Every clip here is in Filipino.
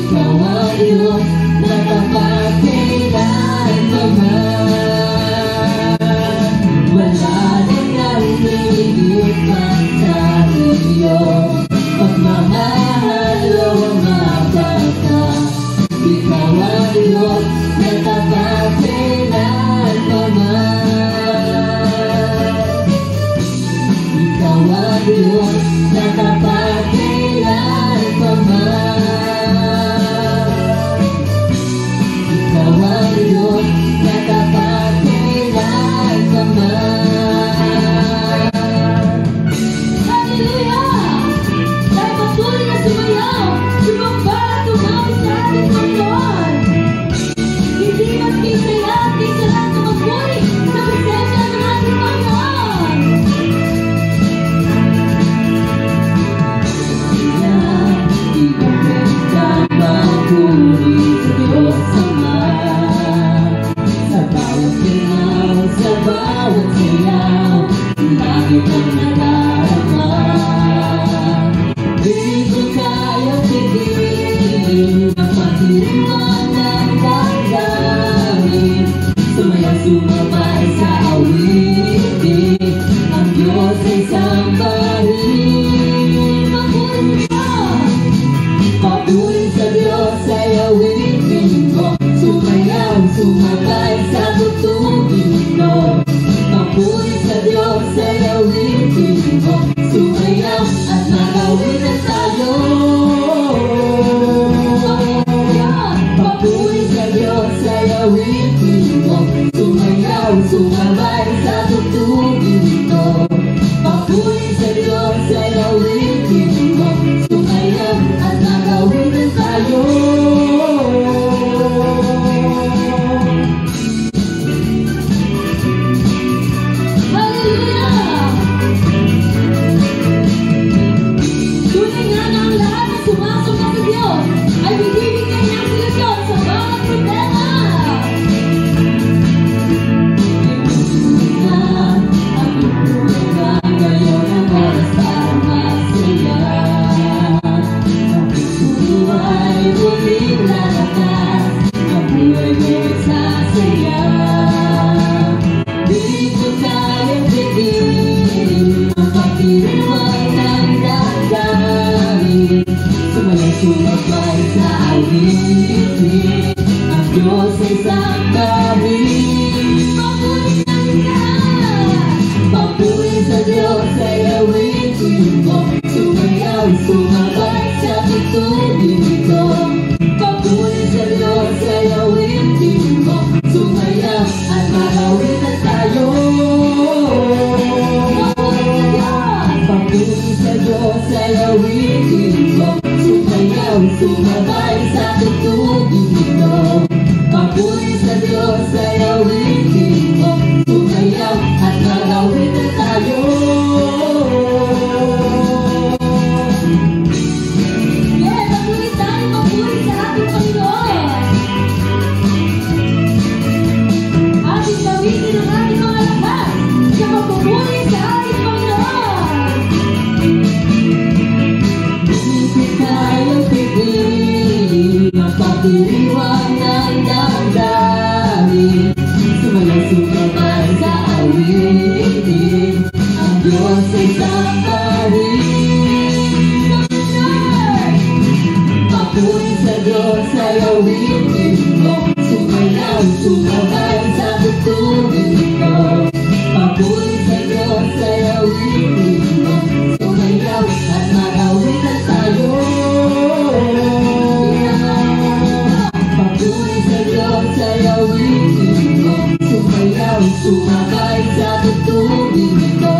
Ikaw ang Diyos na kapag-kailanman. Wala nang nangingit man sa iyong pagmamahal o mapagka. Ikaw ang Diyos na kapag-kailanman. Ikaw ang Diyos na kapag-kailanman. Ikaw ang Diyos na kapag-kailanman. Hallelujah! Dahil patuloy na sumayaw, sumamba at tumawi sa ating Panginoon. Hindi magkisaya at kisalaat na magpuri sa presensya ng ating Panginoon. Ibigay magpuri sa Diyos Ama. Sa bawat ginaw, sa bawat sayaw, lagi kang nadarama. Di ko kayang tigil ang pagdiriwang ng damdamin. Sumayaw sumabay sa awitin, ang Diyos ay sambahin. Papuri sa Diyos ay awitin ko, sumayaw sumabay sa tutugin ko. Papuri sa Diyos ay awitin ko, sumayaw at nakawin na tayo. Papuri sa Diyos ay awitin ko, sumayaw sumabay sa tutugin ko. Papuri sa Diyos ay awitin ko, sumayaw at nakawin na tayo. Hallelujah! Tunay nga na ang lahat na sumasamba sa Diyos ay bibigay ng solusyon sa bawat problema. Ang problema ngayon ang oras para masaya. Ang buhay muling lalakas, ang buhay mo'y sasaya. Di ko kayang tigil ang pagdiriwang ng damdamin. Sumayaw sumabay sa awitin, ang Diyos ay sambahin. Papuri sa Diyos ay awitin ko, sumayaw sumabay sa tutugin ko. Papuri sa Diyos ay awitin ko, sumayaw at makawin na tayo. Papuri sa Diyos ay awitin ko, sumayaw sumabay sa tutugin ko. Papuri sa Diyos ay awitin ko, sumayaw at makawin na tayo. Yes, papuri tayo, papuri sa ating Panginoon. Ating gamitin ang ating mga lakas sa pagpupuri sa ating Panginoon. Hindi tayo tigil ang pagdiriwang ng damdamin. Sumayaw sumabay sa awitin, ang Diyos ay sambahin. Papuri sa Diyos ay awitin ko, sumayaw sumabay sa tutugin ko. Papuri sa Diyos ay awitin ko, sumayaw at makawin na tayo. Papuri sa Diyos ay awitin ko, sumayaw sumabay sa tutugin ko.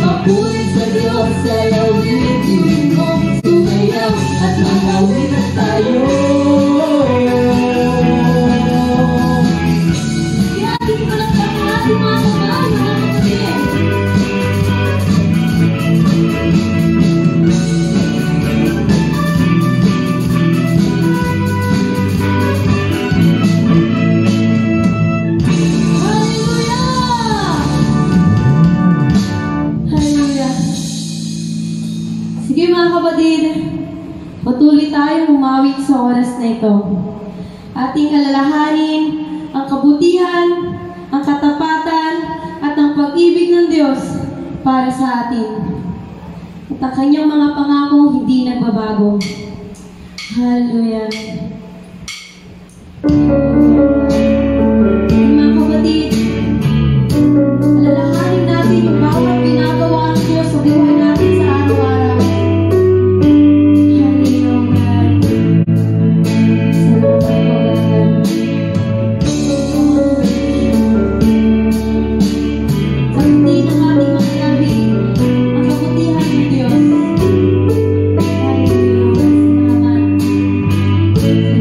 Papuri sa Diyos ay awitin ko, sumayaw at makawin na tayo. Kaya ating palakpak ang ating mga kamay, mga kapatid. sa oras na ito. Ating alalahanin ang kabutihan, ang katapatan, at ang pag-ibig ng Diyos para sa atin. At ang kanyang mga pangako hindi nagbabago. Hallelujah. Mga kapatid, alalahanin natin yung bawat ginagawa ng Diyos sa buhay natin sa araw-araw. Hallelujah.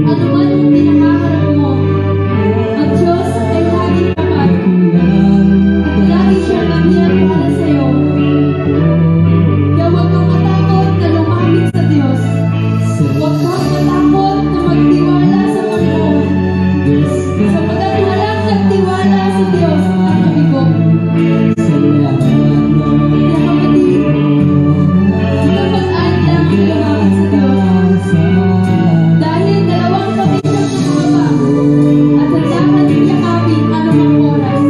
Ano man ang pinakaharap mo, ang Diyos ay laging tapat. At lagi siyang nandiyan para sa'yo. Kaya huwag kang matakot na lumapit sa Diyos. Huwag kang matakot na magtiwala sa Panginoon. Sapagkat walang nagtiwala sa Diyos ang mabigo. Kaya kapatid, kapag lang ang lumapit sa Diyos. Dahil dalawang kami siyang sumama at handa ka yakapin anumang oras.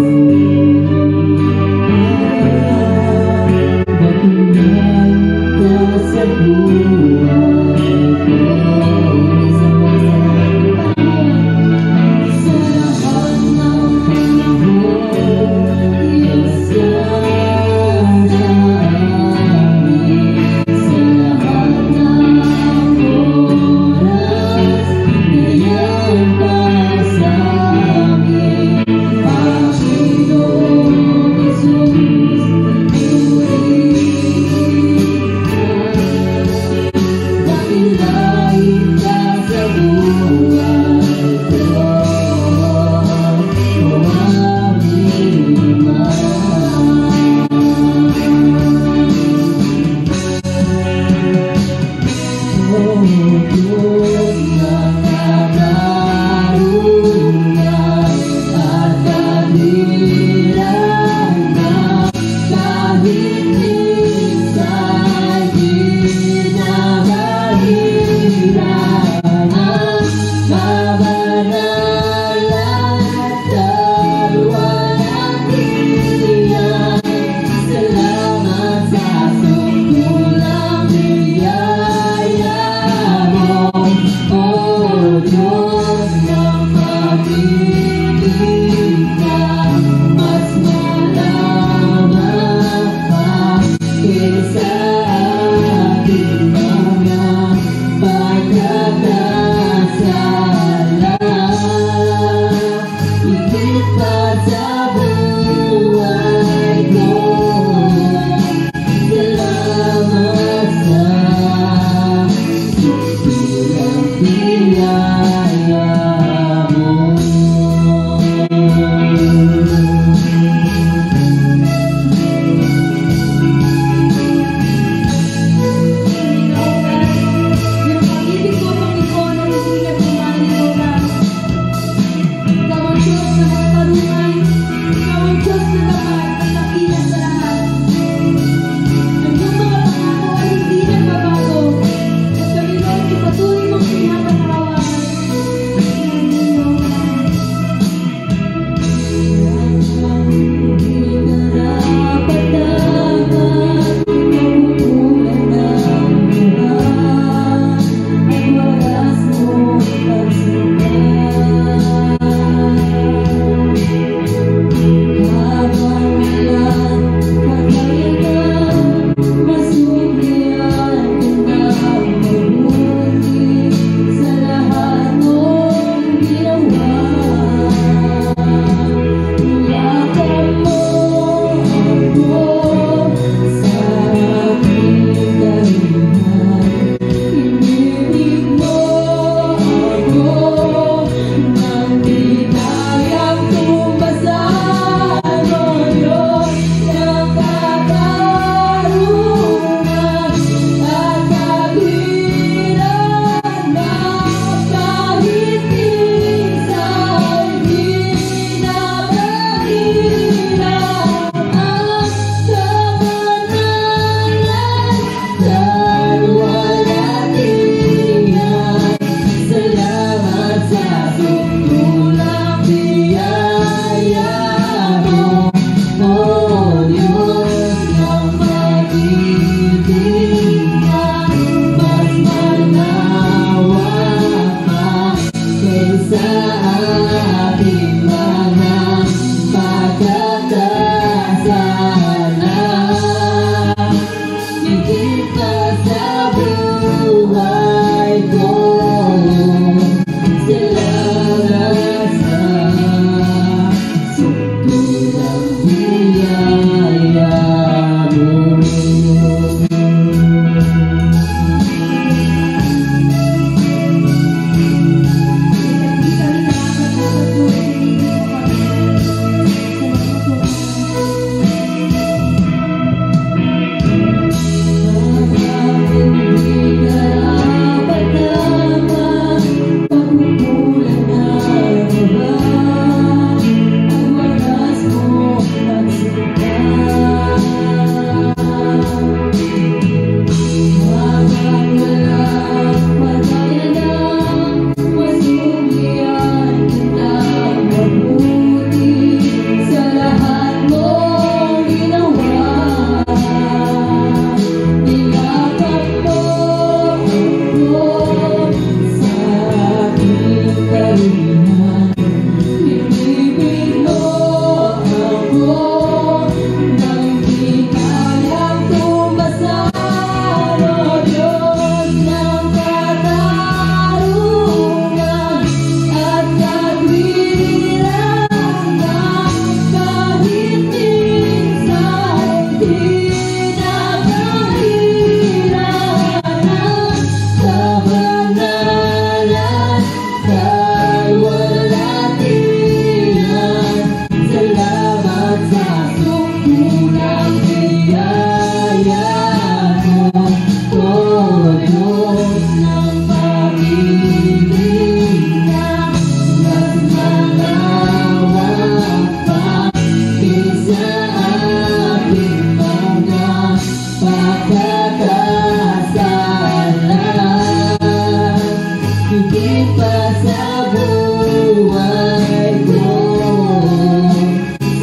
pa sa buhay ko.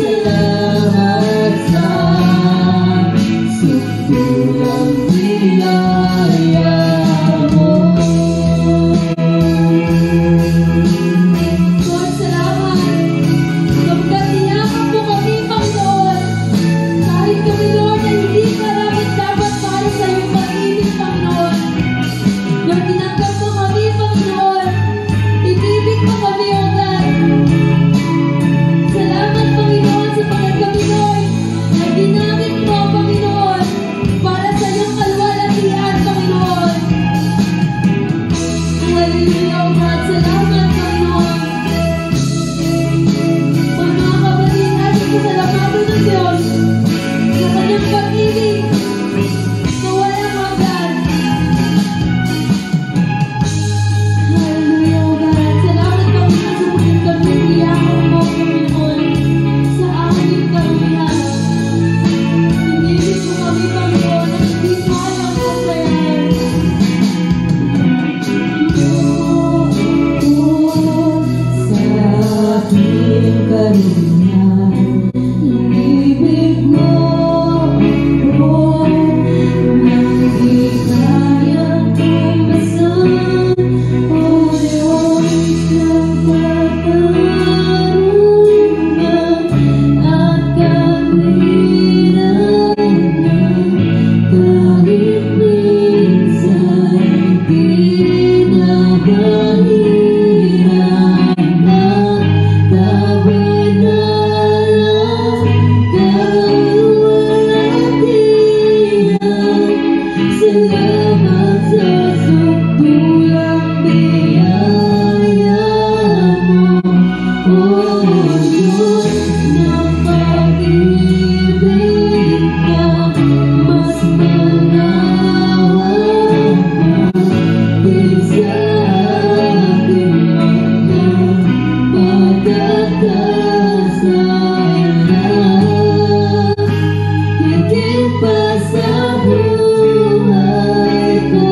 Salamat sa sukulang biyaya mo. Lord, salamat. Sapagkat niyakap mo kami, Panginoon. Kahit kami, Lord, ay hindi karapat-dapat para sa iyong pag-ibig, Panginoon. Lord, tinanggap mo kami, Panginoon. Inibig mo kami, O God. Salamat, Panginoon, sapagkat kami, Lord, ay ginamit mo, Panginoon, para sa iyong kalwalhatian, Panginoon. Hallelujah, O God. Salamat, Panginoon. O mga kapatid, ating pasalamatan ng Diyos sa kanyang pag-ibig na walang hanggan. Hallelujah, O God. Salamat, Panginoon, sapagkat kami iyakan mo, Panginoon, sa aming karamihan. Inibig mo kami, Panginoon, at hindi kayang kasayahan. Sa aking karunya, inibig mo ako nang di kayang tumasan. O Diyos ng katarungan at kawiran, kahit minsan pinabaliran na kabanalan, kalwalhatian. Salamat sa sukulang biyaya mo, O Diyos ng pag-ibig na mas malawak pa kaysa aking mga pagkakasala. Higit pa sa buhay ko.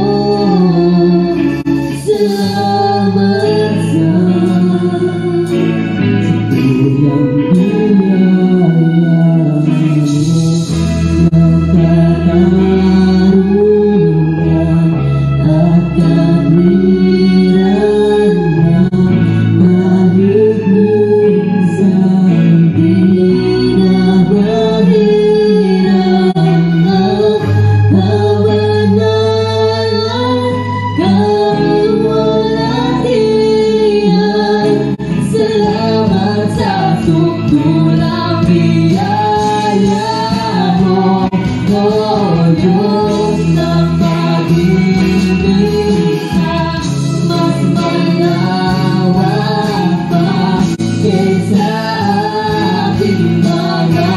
Salamat sa sukulang biyaya mo, ng katarungan at kawiran na kahit minsan pinabaliran na kabanalan, kalwalhatian. Salamat sa sukulang biyaya mo, O Diyos ng pag-ibig na mas malawak pa kaysa aking mga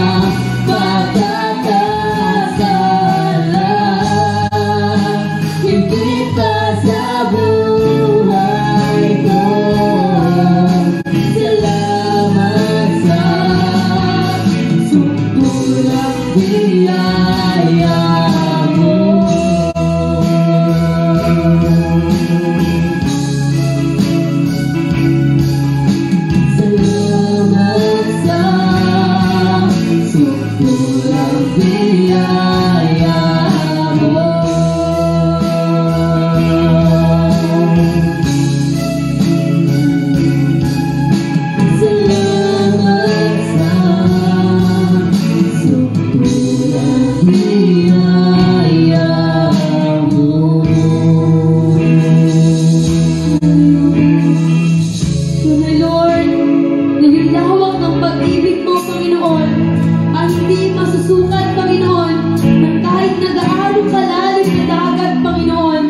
pagkakasala. Higit pa sa buhay ko. Salamat sa sukulang biyaya mo. Salamat sa sukulang biyaya mo. Salamat sa sukulang biyaya mo. Tunay, Lord, na yung lawak ng pag-ibig mo, Panginoon, ang hindi masusukat, Panginoon, at kahit nag-aalong kalalim na dagat, Panginoon.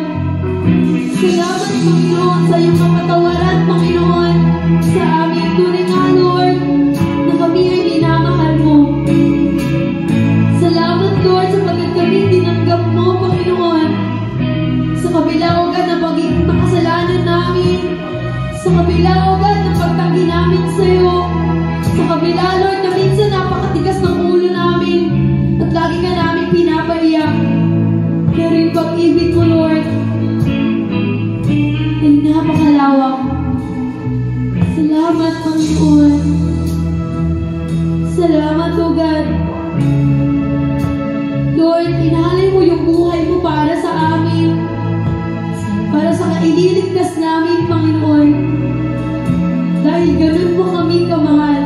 Salamat, Panginoon, sa iyong kapatawaran, Panginoon, sa aming tunay nga, Lord, na kami ay minamahal mo. Salamat, Lord, sapagkat kami tinanggap mo, Panginoon, sa kabila, O God, ng pagiging makasalanan namin, sa kabila, O God, ng pagtanggi namin sa iyo, sa kabila, Lord, na minsan napakatigas ng ulo namin at lagi ka namin pinapaiyak. Pero yung pag-ibig mo, Lord, ay napakalalim. malawak. Salamat, Panginoon. Salamat, O God. Lord, inalay mo yung buhay mo para sa amin. Para sa kaililigtas namin, Panginoon. Dahil ganun mo kami kamahal.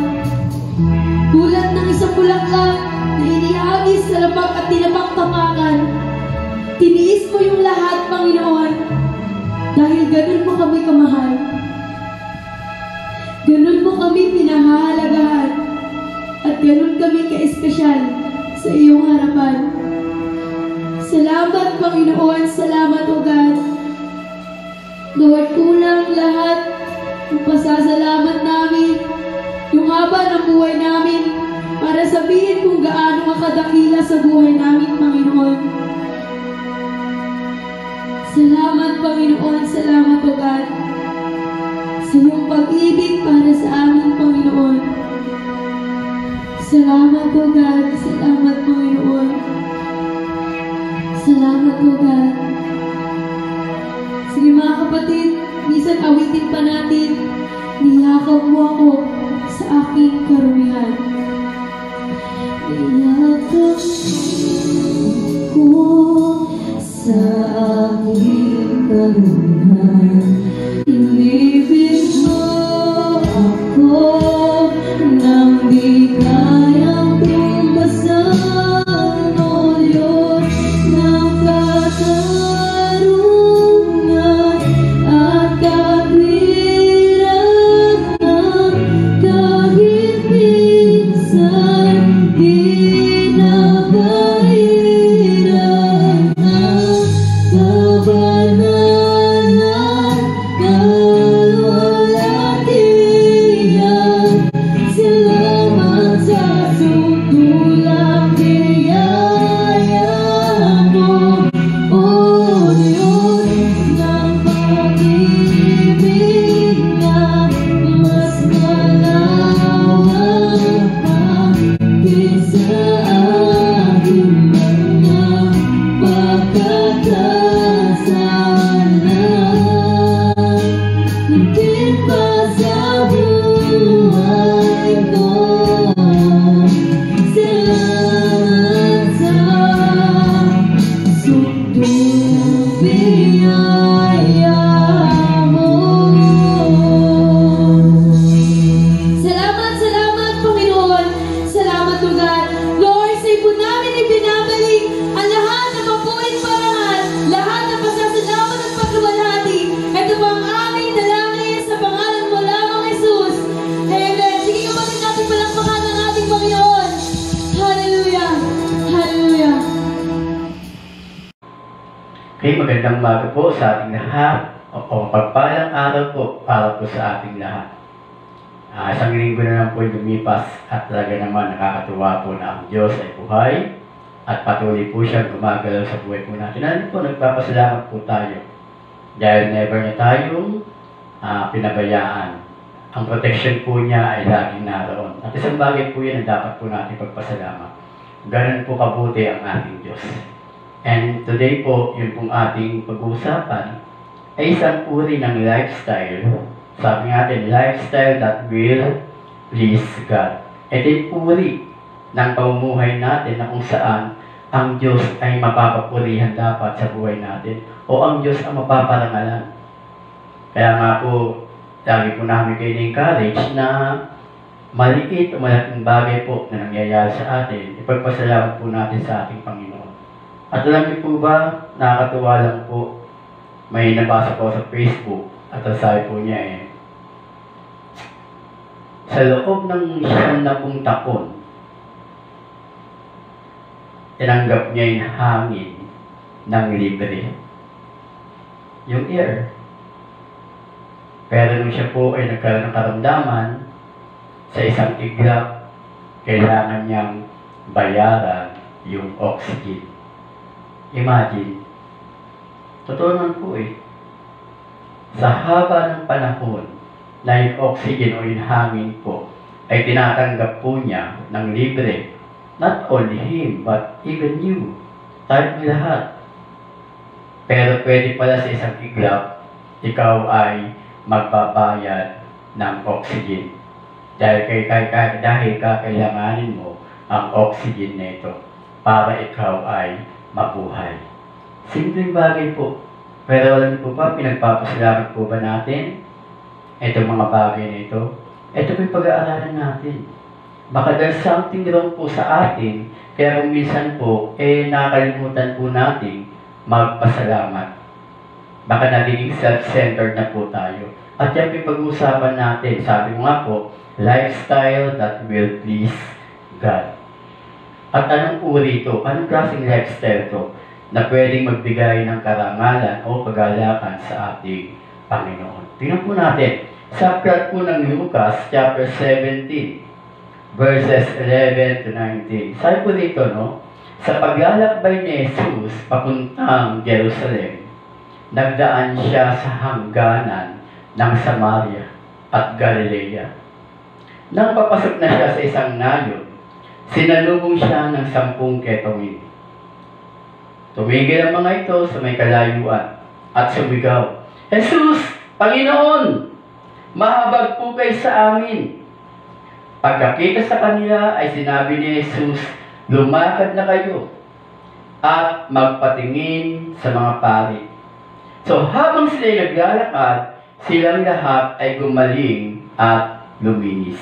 Tulad ng isang bulaklak na iniagis sa lapag at tinapaktapakan. Tiniis mo yung lahat, Panginoon. Dahil ganun mo kami kamahal. Ganun mo kami pinahahalagahan. At ganun kami ka-espesyal sa iyong harapan. Salamat, Panginoon. Salamat, O God. Lord, kulang lahat ng pasasalamat namin, yung haba ng buhay namin, para sabihin kung gaano ka kadakila sa buhay namin, Panginoon. Salamat, Panginoon. Salamat, O God, sa iyong pag-ibig para sa amin, Panginoon. Salamat, O God. Salamat, Panginoon. Salamat, O God. Sige mga kapatid, minsan awitin pa natin, niyakap mo ako sa aking karumihan. Niyakap ko sa aking karumihan. Inibig mo ako nang di kayang tumbasan o Diyos ng katarungan at katwiran ng kahit minsan pinapahirap ng kabanalan kalwalatian. Salamat sa sutulang biyaya mo, O Diyos ng pag-ibig na mas malawak pa kaysa aking mga pagkakasalan. Higit pa sa buhay ko, salamat sa sutulang biyaya mo. Salamat, salamat, Panginoon. Salamat, O God. Lord, sa ipo namin ibinabalik ang lahat ng mabuting parangal, lahat ng pasasalamat at pagluwalhati. Ito po ang aming dalangin sa pangalan mo lamang, Jesus. Amen. Sige kapatid natin palakpakan ng ating Panginoon. Hallelujah. Hallelujah. Okay, magandang umaga po sa ating lahat. O pagpalang araw po para po sa ating lahat. Isang linggo na lang po yung lumipas at talaga naman nakakatuwa po na ang Diyos ay buhay at patuloy po siyang gumagalaw sa buhay po natin. Ano po, nagpapasalamat po tayo dahil never na tayong pinabayaan. Ang protection po niya ay laging naroon. At isang bagay po yan na dapat po natin pagpasalamat. Ganun po kabuti ang ating Diyos. And today po, yung pong ating pag-uusapan ay isang uri ng lifestyle. Sabi natin, lifestyle that will please God. Ito yung uri ng pamumuhay natin na kung saan ang Diyos ay mapapapurihan dapat sa buhay natin o ang Diyos ang mapaparangalan. Kaya nga po, lagi po namin kayo na-encourage na maliit o malaking bagay po na nangyayari sa atin, ipagpasalamat po natin sa ating Panginoon. At alam niyo po ba, nakakatuwa lang po, may nabasa po sa Facebook at ang sabi po niya sa loob ng 70 taon, tinanggap niya yung hangin ng libre. Yung air. Pero nung siya po ay nagkaroon ng karamdaman, sa isang iglap, kailangan niyang bayaran yung oxygen. Imagine. Totoo naman po sa haba ng panahon na yung oxygen o yung hangin po ay tinatanggap po niya ng libre. Not only him, but even you. Tayo lahat. Pero pwede pala sa isang iglap, ikaw ay magbabayad ng oxygen. Dahil kakailanganin mo ang oxygen na ito para ikaw ay mabuhay. Simpleng bagay po. Pero alam niyo po ba, pinagpapasalamat po ba natin itong mga bagay na ito? Ito po yung pag-aaralan natin. Baka there's something wrong po sa atin, kaya kung minsan po, nakakalimutan po natin magpasalamat. Baka nagiging self-centered na po tayo. At yan po yung pag-uusapan natin. Sabi ko nga po, lifestyle that will please God. At anong uri ito? Anong klaseng lifestyle ito na pwedeng magbigay ng karangalan o kagalakan sa ating Panginoon? Tingnan po natin. Sa aklat po ng Lucas, chapter 17, verses 11 to 19. Sabi po dito, no? Sa paglalakbay ni Jesus papuntang Jerusalem, nagdaan siya sa hangganan ng Samaria at Galilea. Nang papasok na siya sa isang nayon, sinalubong siya ng 10 ketawin. Tumigil ang mga ito sa may kalayuan at sumigaw, "Jesus, Panginoon, mahabag po kayo sa amin." Pagkakita sa kanila ay sinabi ni Jesus, "Lumakad na kayo at magpatingin sa mga pari." So habang sila naglalakad, silang lahat ay gumaling at luminis.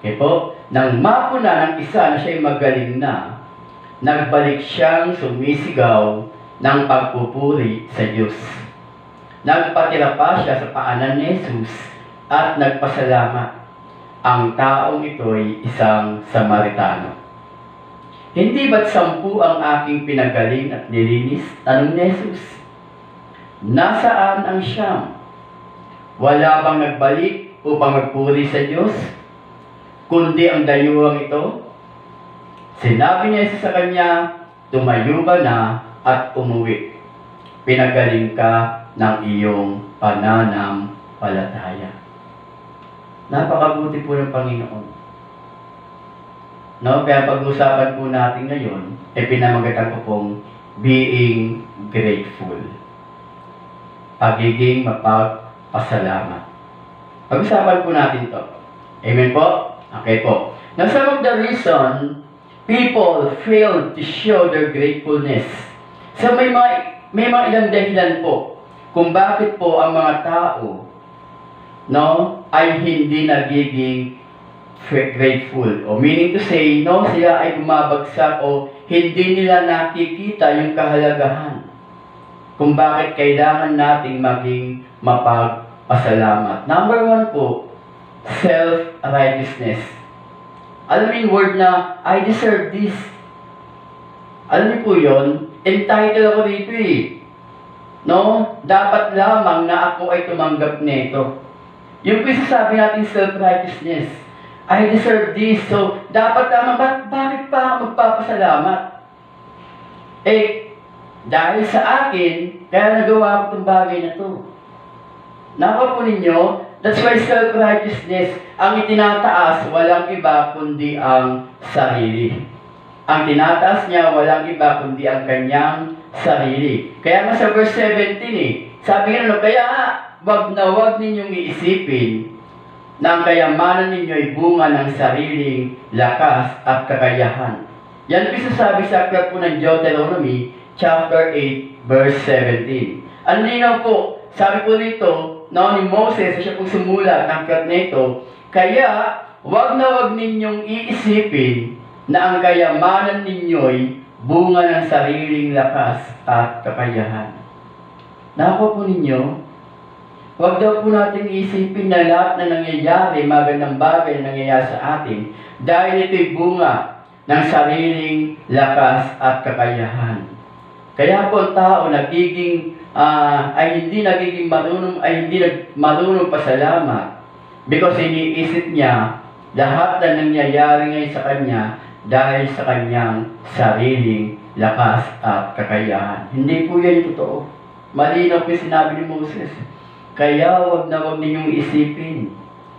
Okay po, nang mapuna ng isa na siya'y magaling na, nagbalik siyang sumisigaw ng pagpupuri sa Diyos. Nagpatira pa siya sa paanan ni Jesus at nagpasalamat. Ang taong ito'y isang Samaritano. "Hindi ba't 10 ang aking pinagaling at nilinis?" tanong ni Jesus. "Nasaan ang 9? Wala bang nagbalik upang magpuri sa Diyos, kundi ang dayuhang ito?" Sinabi niya sa kanya, "Tumayo ka na at umuwi. Pinagaling ka ng iyong pananampalataya." Napakabuti po ng Panginoon. No? Kaya pag-usapan po natin ngayon, pinamagatan ko pong being grateful. Pagiging mapagpasalamat. Pag-usapan po natin to. Amen po? Okay po. Now, some of the reason people fail to show their gratefulness. So may mga ilang dahilan po kung bakit po ang mga tao, no, ay hindi nagiging grateful. O meaning to say, no, sila ay bumabagsak o hindi nila nakikita yung kahalagahan kung bakit kailangan nating maging mapagpasalamat. Number 1 po, self-righteousness. Alam mo yung word na, I deserve this. Alam niyo po yun, entitled ako dito eh. No? Dapat lamang na ako ay tumanggap nito. Yung po sabi natin self-righteousness. I deserve this. So, dapat lamang, bakit pa ako magpapasalamat? Dahil sa akin, kaya nagawa ko itong bagay na to. Nakapo ninyo, that's why self-righteousness, ang itinataas, walang iba kundi ang sarili. Ang tinataas niya, walang iba kundi ang kanyang sarili. Kaya nga sa verse 17 sabi nga, kaya wag na wag ninyong iisipin na ang kayamanan ninyo ay bunga ng sariling lakas at kakayahan. Yan po sasabi sa aklat po ng Deuteronomy, chapter 8, verse 17. Ang linaw po, sabi po dito, ni Moses, siya pong sumulat ng aklat nito, kaya wag na wag ninyong iisipin na ang kayamanan ninyo'y bunga ng sariling lakas at kakayahan. Nakuha po ninyo, wag daw po natin isipin na lahat na nangyayari, magandang bagay na nangyayari sa atin, dahil ito'y bunga ng sariling lakas at kakayahan. Kaya po ang tao ay hindi nagiging marunong pasalamat because iniisip niya lahat na nangyayari ngayon sa kanya dahil sa kanyang sariling lakas at kakayahan. Hindi po yan yung totoo. Malinaw po yung sinabi ni Moses. Kaya wag na wag ninyong isipin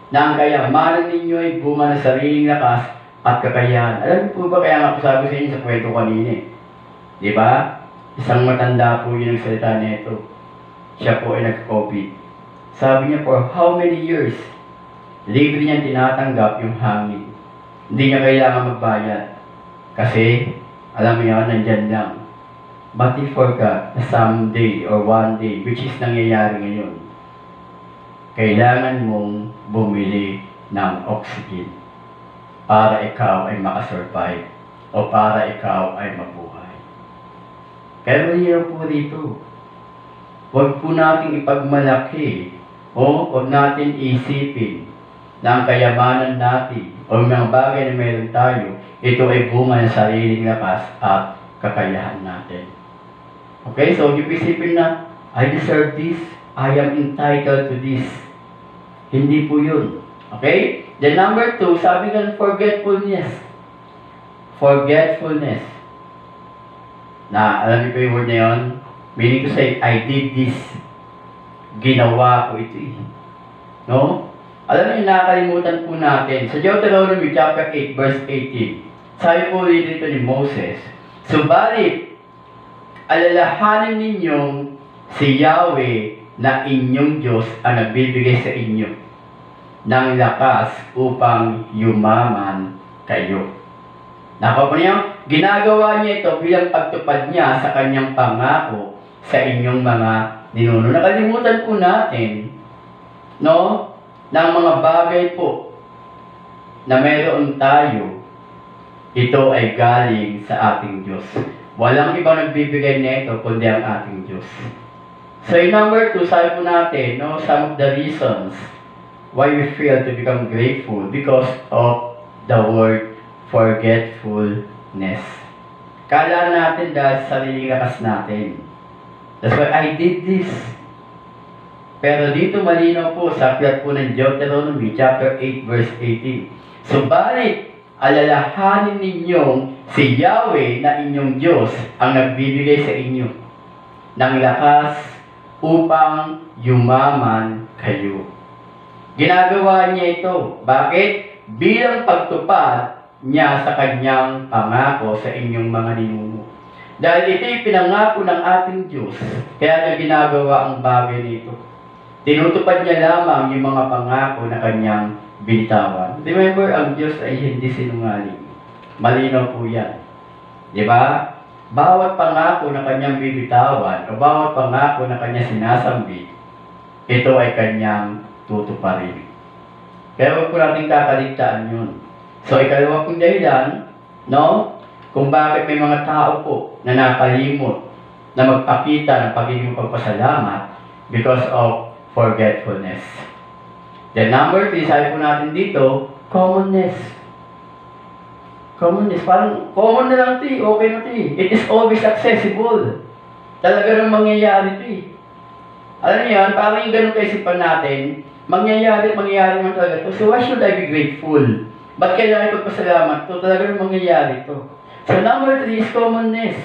na ang kayamanan ninyo ay bunga ng sariling lakas at kakayahan. Alam niyo po ba kaya nga po sabi sa inyo sa kwento kanina? Di ba? Isang matanda po yung salita nito. Siya po ay nag-COVID. Sabi niya, for how many years, libre niya tinatanggap yung hangin. Hindi niya kailangan magbayad. Kasi, alam mo yan, nandyan lang. But he forgot na someday or one day, which is nangyayari ngayon, kailangan mong bumili ng oxygen para ikaw ay makasurvive o para ikaw ay mabuhay. Kaya malinaw po dito. Huwag po nating ipagmalaki o huwag natin isipin na ang kayamanan natin o mga bagay na meron tayo, ito ay bunga ng sariling lakas at kakayahan natin. Okay, so yung isipin na, I deserve this, I am entitled to this. Hindi po yun. Okay? Then number 2, sabi nga forgetfulness. Forgetfulness. Na, alam niyo po yung word na yun? Meaning to say, I did this. Ginawa ko ito eh. No? Alam niyo, nakakalimutan po natin. Sa Deuteronomy chapter 8, verse 18, sabi po dito ni Moses, subalit, alalahanin ninyong si Yahweh na inyong Diyos ang nagbibigay sa inyo ng lakas upang yumaman kayo. Nakuha niyo, ginagawa niya ito bilang pagtupad niya sa kanyang pangako sa inyong mga ninuno. Nakalimutan po natin, no, ng mga bagay po na meron tayo, ito ay galing sa ating Diyos. Walang ibang nagbibigay nito kundi ang ating Diyos. So in number 2, sabi po natin, no, some of the reasons why we fail to become grateful because of the word forgetfulness. Kala natin dahil sa sariling lakas natin. That's why I did this. Pero dito malinaw po sa aklat po ng Deuteronomy chapter 8 verse 18. Subalit, alalahanin ninyong si Yahweh na inyong Diyos ang nagbibigay sa inyo ng lakas upang yumaman kayo. Ginagawa niya ito. Bakit? Bilang pagtupad niya sa kanyang pangako sa inyong mga ninuno. Dahil ito'y pinangako ng ating Diyos, kaya niya ginagawa ang bagay nito. Tinutupad niya lamang yung mga pangako na kanyang binitawan. Remember, ang Diyos ay hindi sinungaling. Malinaw po yan. Di ba? Bawat pangako na kanyang bibitawan o bawat pangako na kanyang sinasambit, ito ay kanyang tutuparin. Kaya huwag po natin kakaligtaan yun. So, ikalawa pong dahilan, no? Kung bakit may mga tao po na nakalimot na magpakita ng pagiging pagpasalamat because of forgetfulness. Then number 3, sabi po natin dito, commonness. Commonness, parang common na lang ito eh, okay na ito eh. It is always accessible. Talaga nang mangyayari ito eh. Alam niyo yan, parang yung ganun kaisipan natin, mangyayari man talaga ito. So why should I be grateful? Ba't kailangan ipagpasalamat ito? Talaga nang mangyayari ito. So number 3 is commonness.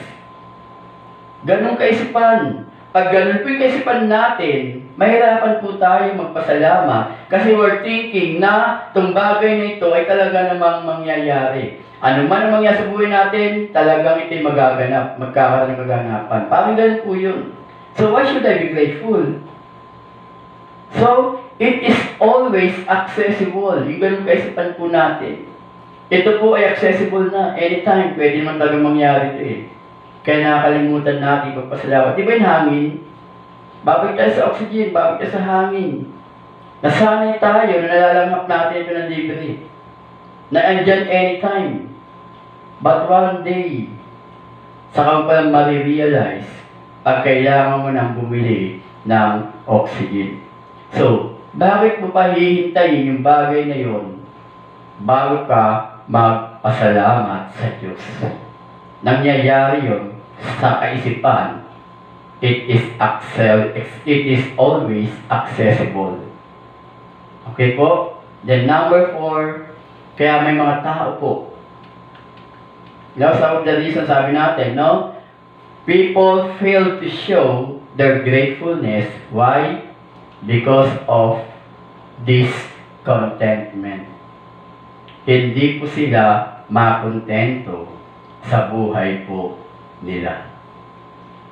Ganun kaisipan. Pag ganun po yung kaisipan natin, mahirapan po tayo magpasalamat kasi we're thinking na itong bagay na ito ay talaga namang mangyayari. Ano man ang mangyayari sa buhay natin, talagang ito'y magaganap, magkakaroon ng kaganapan. Parang ganun po yun. So why should I be grateful? So, it is always accessible. Yung ganun kaisipan po natin. Ito po ay accessible na. Anytime, pwede naman talagang mangyari ito eh. Kaya nakakalimutan natin pagpasalamat. Di ba yung hangin? Babalik tayo sa oxygen, babalik tayo sa hangin. Nasanay tayo na nalalanghap natin ito ng libre. Na andyan anytime. But one day, saka mo palang marirealize pag kailangan mo nang bumili ng oxygen. So, bakit mo pa hihintayin yung bagay na yon bago ka magpasalamat sa Diyos? Nangyayari yon sa kaisipan. It is always accessible. Okay po? Then number 4, kaya may mga tao po. Now, some of the reasons sabi natin, no? People fail to show their gratefulness. Why? Because of discontentment. Hindi po sila makontento sa buhay po nila.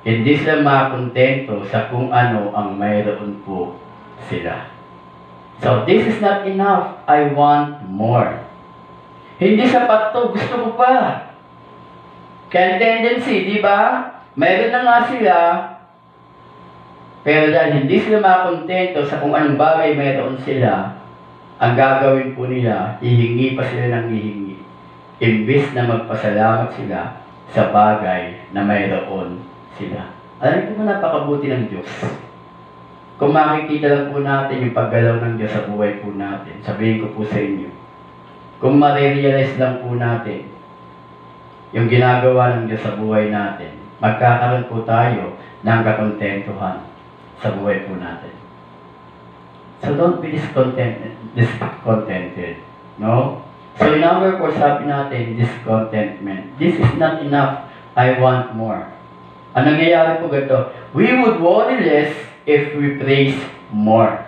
Hindi sila makontento sa kung ano ang mayroon po sila. So, this is not enough. I want more. Hindi sapat to. Gusto ko pa. Kaya tendency, di ba? Mayroon na nga sila, pero dahil hindi sila makontento sa kung anong bagay mayroon sila, ang gagawin po nila, hihingi pa sila ng hihingi. Imbis na magpasalamat sila sa bagay na mayroon sila. Alam po napakabuti ng Diyos. Kung makikita lang po natin yung paggalaw ng Diyos sa buhay po natin, sabihin ko po sa inyo, kung marirealize lang po natin yung ginagawa ng Diyos sa buhay natin, magkakaroon po tayo ng kakontentuhan sa buhay po natin. So don't be discontented. No? So in number 4, sabi natin, discontentment. This is not enough. I want more. Ang nangyayari po ganito, we would worry less if we praise more.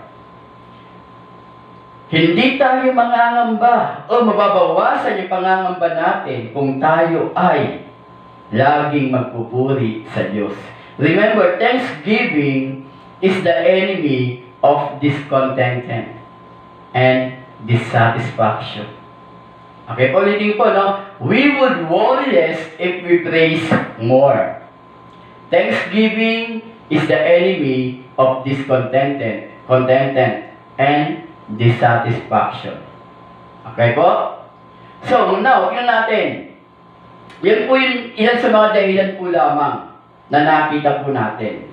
Hindi tayo mangangamba o mababawasan yung pangangamba natin kung tayo ay laging magpupuri sa Diyos. Remember, thanksgiving is the enemy of discontentment and dissatisfaction. Okay, ulitin po, no? We would worry less if we praise more. Thanksgiving is the enemy of discontentment and dissatisfaction. Okay po? So, now, tingnan natin. Yan po yung ilan sa mga dahilan po lamang na nakita po natin.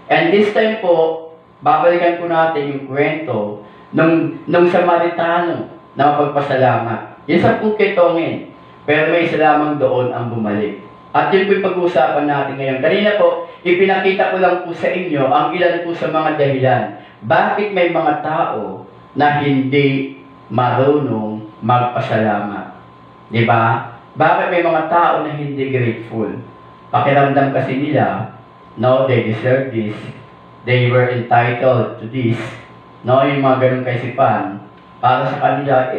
And this time po, babalikan po natin yung kwento nung Samaritano na mapagpasalamat. Yan sa po kitongin. Pero may isa lamang doon ang bumalik. At yun po yung pag-uusapan natin ngayon. Kanina po, ipinakita ko lang po sa inyo ang ilan po sa mga dahilan. Bakit may mga tao na hindi marunong magpasalamat? Diba? Bakit may mga tao na hindi grateful? Pakiramdam kasi nila, no, they deserve this. They were entitled to this. No, yung mga ganun kaisipan, para sa kanila,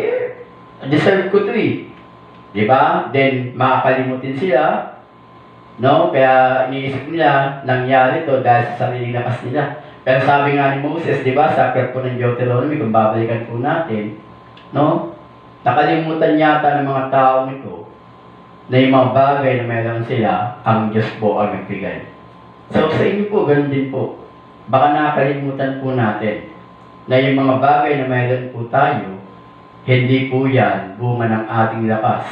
deserve ko to eh. Diba? Then, makakalimutin sila. No? Kaya, iniisip nila, nangyari to dahil sa sariling lakas nila. Pero sabi nga ni Moses, diba, sa aklat po ng Deuteronomy, kung babalikan po natin, no? Nakalimutan yata ng mga tao nito na yung mga bagay na mayroon sila, ang Diyos po ang nagbigay. So, sa inyo po, ganun din po. Baka nakakalimutan po natin na yung mga bagay na mayroon po tayo, hindi po yan bunga ng ating lakas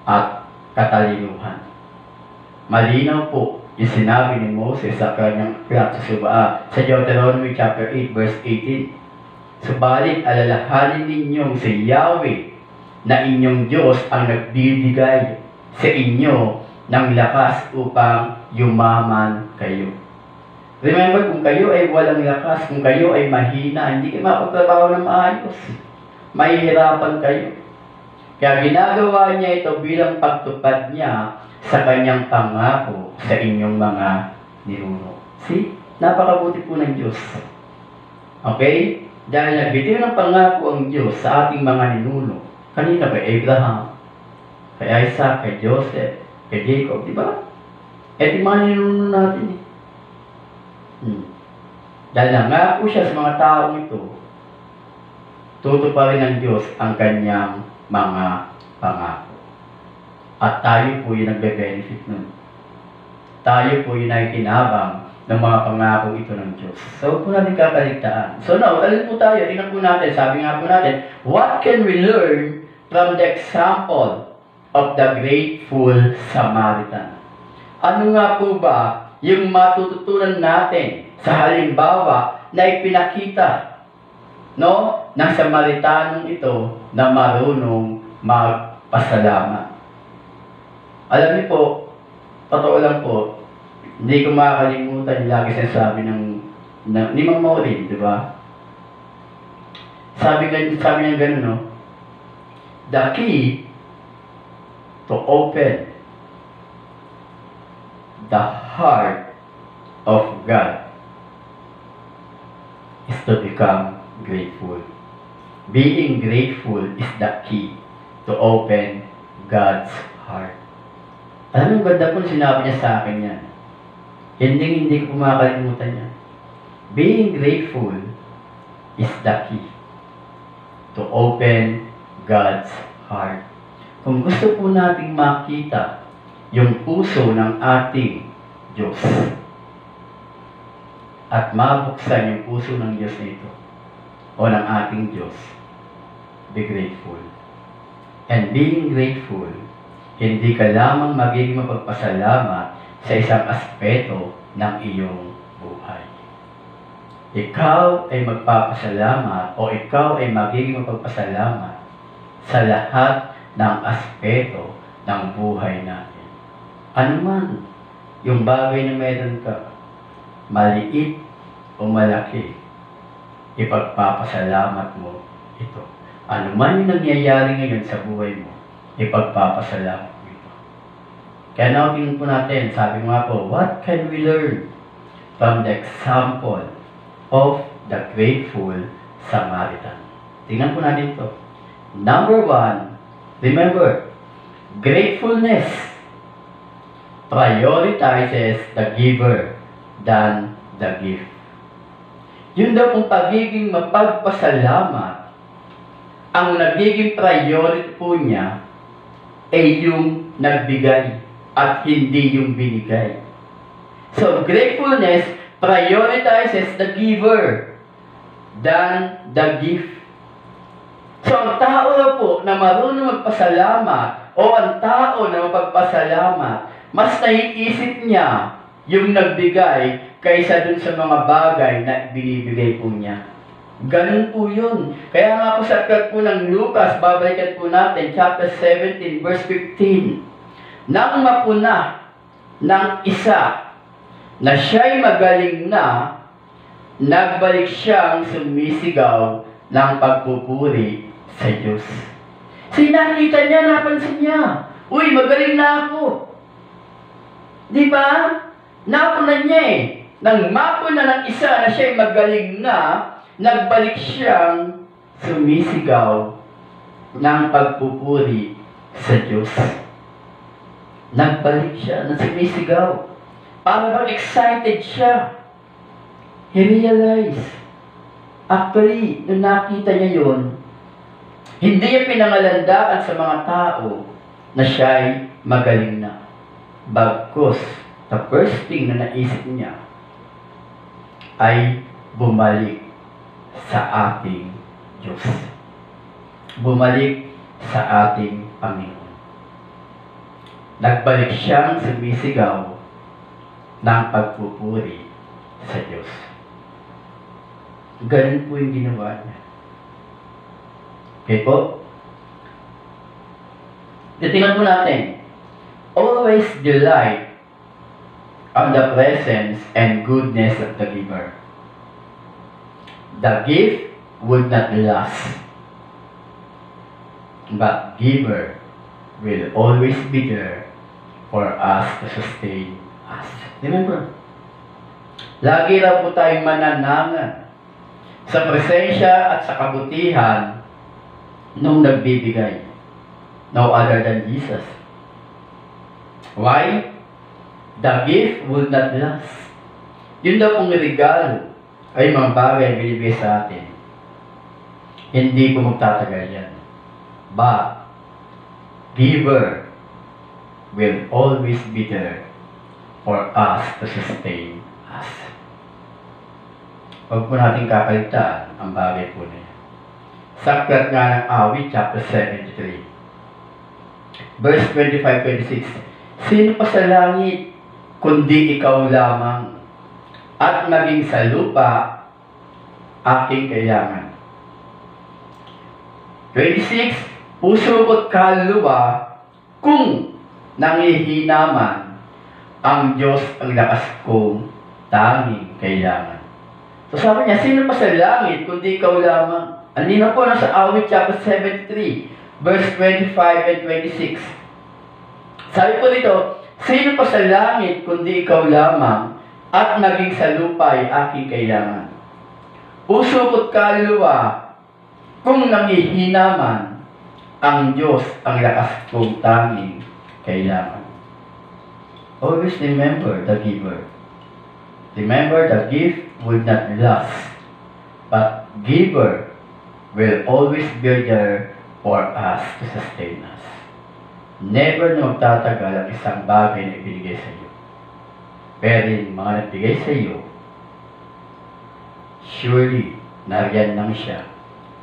at katalinuhan. Malinaw po yung sinabi ni Moses sa kanyang aklat sa Deuteronomy chapter 8 verse 18. Subalit alalahanin ninyong si Yahweh na inyong Diyos ang nagbibigay sa inyo ng lakas upang yumaman kayo. Remember, kung kayo ay walang lakas, kung kayo ay mahina, hindi kayo makapagtrabaho ng maayos. Mahihirapan kayo. Kaya ginagawa niya ito bilang pagtupad niya sa kanyang pangako sa inyong mga ninuno. See? Napakabuti po ng Diyos. Okay? Dahil nagbitiw ng pangako ang Diyos sa ating mga ninuno. Kanina kay Abraham, kay Isaac, kay Joseph, kay Jacob, di ba? Eh, di mga ninuno natin eh. Dahil nangako siya sa mga taong ito, tutuparin ng Diyos ang kanyang mga pangako. At tayo po yung nagbe-benefit nun. Tayo po yung nakikinabang ng mga pangako ito ng Diyos. So, po natin kakaligtaan. So now, alin po tayo? Tingnan po natin. Sabi nga po natin, what can we learn from the example of the grateful Samaritan? Ano nga po ba yung matututunan natin sa halimbawa na ipinakita, no, ng Samaritanong ito na marunong magpasalamat? Alam niyo po, totoo lang po, hindi ko makakalimutan yung lagi sinasabi ni Mang Maureen, di ba? Sabi niya gano'n, no? The key to open the heart of God is to become grateful. Being grateful is the key to open God's heart. Alam mo, ganda po sinabi niya sa akin yan. Hindi ko makakalimutan yan. Being grateful is the key to open God's heart. Kung gusto po nating makita yung puso ng ating Diyos at mabuksan yung puso ng Diyos nito o ng ating Diyos, be grateful. And being grateful, hindi ka lamang magiging mapagpasalamat sa isang aspeto ng iyong buhay. Ikaw ay magpapasalamat o ikaw ay magiging mapagpasalamat sa lahat ng aspeto ng buhay natin. Ano man yung bagay na meron ka, maliit o malaki, ipagpapasalamat mo ito. Ano man yung nangyayari ngayon sa buhay mo, ipagpapasalamat mo ito. Kaya natin po natin, sabi nga po, what can we learn from the example of the grateful Samaritan? Tingnan po natin ito. Number 1, remember, gratefulness prioritizes the giver than the gift. Yun daw kung pagiging mapagpasalamat, ang nagiging priority po niya ay yung nagbigay at hindi yung binigay. So, gratefulness prioritizes the giver than the gift. So, ang tao na po na marunong magpasalamat o ang tao na mapagpasalamat, mas naiisip niya yung nagbigay kaysa dun sa mga bagay na binibigay po niya. Ganun po yun. Kaya nga po sa aklat po ng Lucas, babalikan po natin, chapter 17, verse 15. Nang mapuna ng isa na siya'y magaling na, nagbalik siyang sumisigaw ng pagpupuri sa Diyos. Sinakita niya, napansin niya, uy, magaling na ako. Di ba? Napuna niya eh. Nang mapuna ng isa na siya'y magaling na, nagbalik siyang sumisigaw ng pagpupuri sa Diyos. Nagbalik siya ng sumisigaw. Parang excited siya. He realized. Actually, nung nakita niya yun, hindi niya pinangalandakan sa mga tao na siya'y magaling na. Bagkus, the first thing na naisip niya ay bumalik sa ating Diyos. Bumalik sa ating Panginoon. Nagbalik siyang sumisigaw ng pagpupuri sa Diyos. Ganun po yung ginawa niya. Okay po? Tingnan po natin. Always delight on the presence and goodness of the giver. The gift would not last, but giver will always be there for us to sustain us. Remember, lagi lang po tayong mananangan sa presensya at sa kabutihan nung nagbibigay. No other than Jesus. Why? The gift would not last. Yun daw pong regalo ay mga bagay binibigay sa atin. Hindi po magtatagal yan. But, giver will always be there for us to sustain us. Huwag po natin kakalitaan ang bagay po na yan. Sa aklat nga ng Awit, chapter 73, verse 25-26, sino pa sa langit kundi ikaw lamang, at maging sa lupa aking kailangan. 26, puso ko't kaluluwa, kung nangihinaman, ang Diyos ang lakas kong tanging kailangan. So sabi niya, sino pa sa langit kundi ikaw lamang? Andino po na sa Awit chapter 73, verse 25 and 26. Sabi po dito, sino pa sa langit kundi ikaw lamang, at naging sa lupa ay aking kailangan. Puso ko't kaluluwa, kung nangihinaman, ang Diyos ang lakas kong tanging kailangan. Always remember the giver. Remember, the gift would not last, but giver will always be there for us to sustain us. Never na magtatagal ang isang bagay na ibinigay sa iyo. Pero yung mga nagbigay sa iyo, surely, nariyan lang siya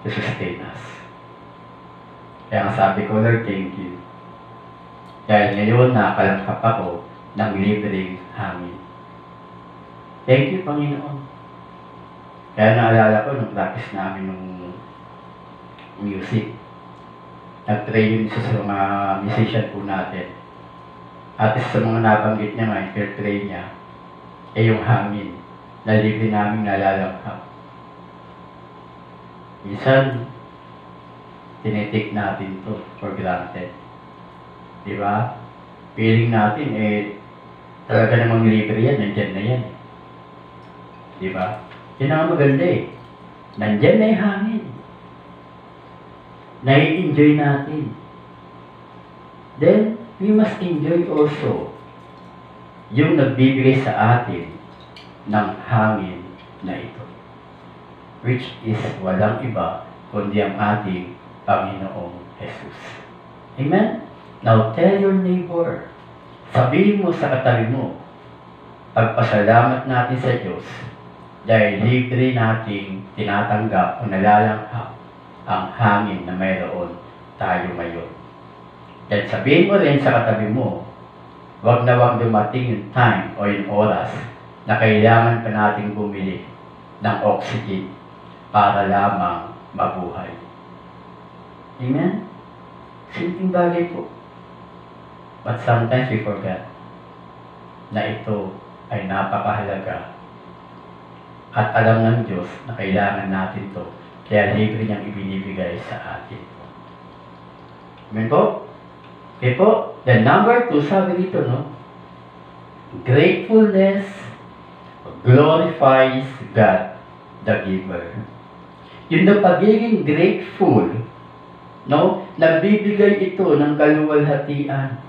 to sustain us. Kaya nga sabi ko, Lord, thank you. Dahil ngayon nakakalangkap ako ng libreng hangin. Thank you, Panginoon. Kaya naalala ko nung practice namin nung music. Nag-try yun isa sa mga musician po natin. At isa sa mga nabanggit niya nga, i-try niya, yung hangin na libre namin nalalangkap. Minsan, tinitik natin to for granted. Diba? Feeling natin, talaga namang libre yan, nandyan na yan. Diba? Yun ang maganda nandyan na yung hangin. Nai-enjoy natin. Then, we must enjoy also yung nagbibigay sa atin ng hangin na ito. Which is walang iba kundi ang ating Panginoong Jesus. Amen? Now, tell your neighbor, sabihin mo sa katabi mo, pagpasalamat natin sa Diyos dahil libre nating tinatanggap o nalalanghap ang hangin na mayroon tayo ngayon. Then sabihin mo rin sa katabi mo, wag na wag dumating yung time o yung oras na kailangan pa nating bumili ng oxygen para lamang mabuhay. Amen? Simpleng bagay po. But sometimes we forget na ito ay napakahalaga at alam ng Diyos na kailangan natin to, kaya libre niyang ibinibigay sa atin. Amen po? Okay po? Then number 2, sabi dito, no? Gratefulness glorifies God, the giver. Yung na pagiging grateful, no? Nagbibigay ito ng kaluwalhatian.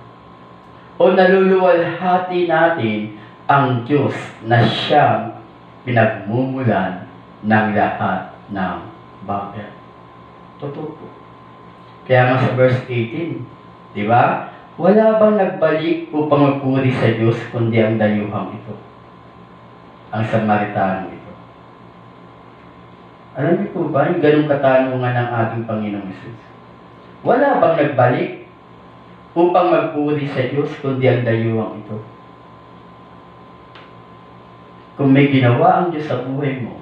O naluluwalhati natin ang Diyos na siyang pinagmumulan ng lahat ng bagay. Totoo po. Kaya nga sa verse 18, di ba? Wala bang nagbalik upang magpuri sa Diyos kundi ang dayuhang ito? Ang Samaritano ito. Alam niyo po ba yung ganong katanungan ng ating Panginoong Jesus? Wala bang nagbalik upang magpuri sa Diyos kundi ang dayuhang ito? Kung may ginawa ang Diyos sa buhay mo,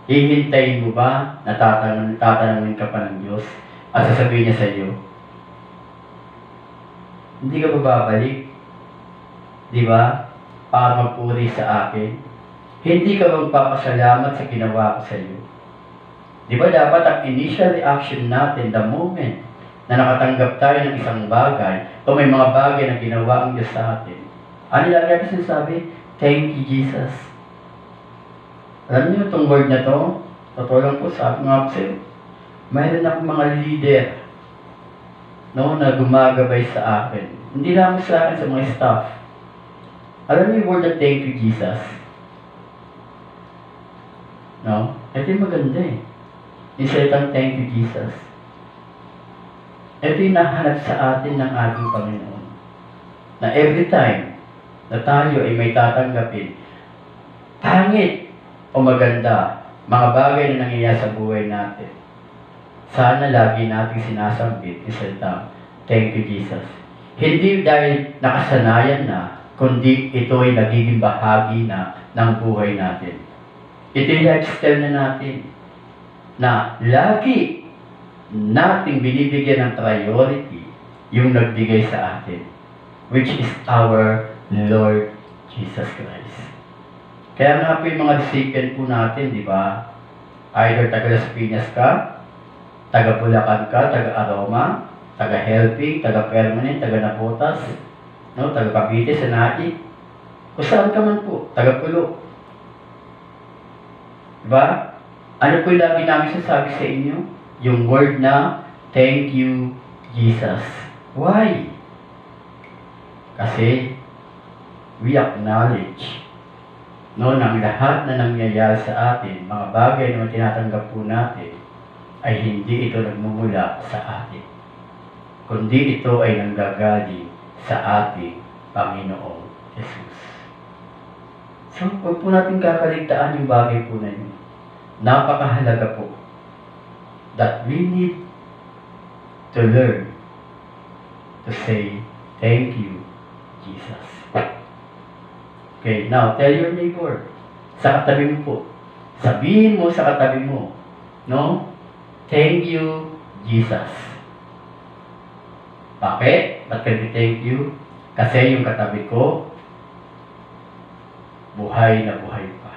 hihintayin mo ba na tatanungin ka pa ng Diyos at sasabihin niya sa iyo, hindi ka ba babalik? Di ba? Para magpuri sa akin. Hindi ka bang papasalamat sa ginawa ko sa iyo? Di ba dapat ang initial reaction natin, the moment na nakatanggap tayo ng isang bagay o may mga bagay na ginawa ang Diyos sa atin, ano lagi natin sinasabi? Thank you, Jesus. Alam niyo itong word na to, totoo lang po, sabi nga po sa'yo, mayroon akong mga leader na gumagabay sa akin. Hindi lang sa akin, sa mga staff. Alam niyo yung word na thank you, Jesus. No? Ito yung maganda Yung salitang thank you, Jesus. Ito yung nahanap sa atin ng ating Panginoon. Na every time na tayo ay may tatanggapin, pangit o maganda, mga bagay na nangyayari sa buhay natin, sana lagi nating sinasambit yung salitang thank you, Jesus. Hindi dahil nakasanayan na, kundi ito ay nagiging bahagi na ng buhay natin. Ito yung lifestyle na natin, na lagi nating binibigyan ng priority yung nagbigay sa atin, which is our Lord Jesus Christ. Kaya nga po yung mga recipient po natin, di ba? Either taga Las Piñas ka, taga Bulacan ka, taga Aroma, taga Helping, taga Permanent, taga Napotas, no? Taga Cavite, Sanai, kung saan ka man po, taga Pulo. Diba? Ano po yung lagi namin sasabi sa inyo? Yung word na, thank you, Jesus. Why? Kasi, we acknowledge no, ng lahat na nangyayari sa atin, mga bagay na tinatanggap po natin, ay hindi ito nagmumula sa atin, kundi ito ay nanggagaling sa ating Panginoong Jesus. So, huwag po natin kakaligtaan yung bagay po na yun. Napakahalaga po that we need to learn to say, thank you, Jesus. Okay, now, tell your neighbor, sa katabi mo po, sabihin mo sa katabi mo, no? Thank you, Jesus. Bakit? Ba't ka thank you? Kasi yung katabi ko, buhay na buhay pa.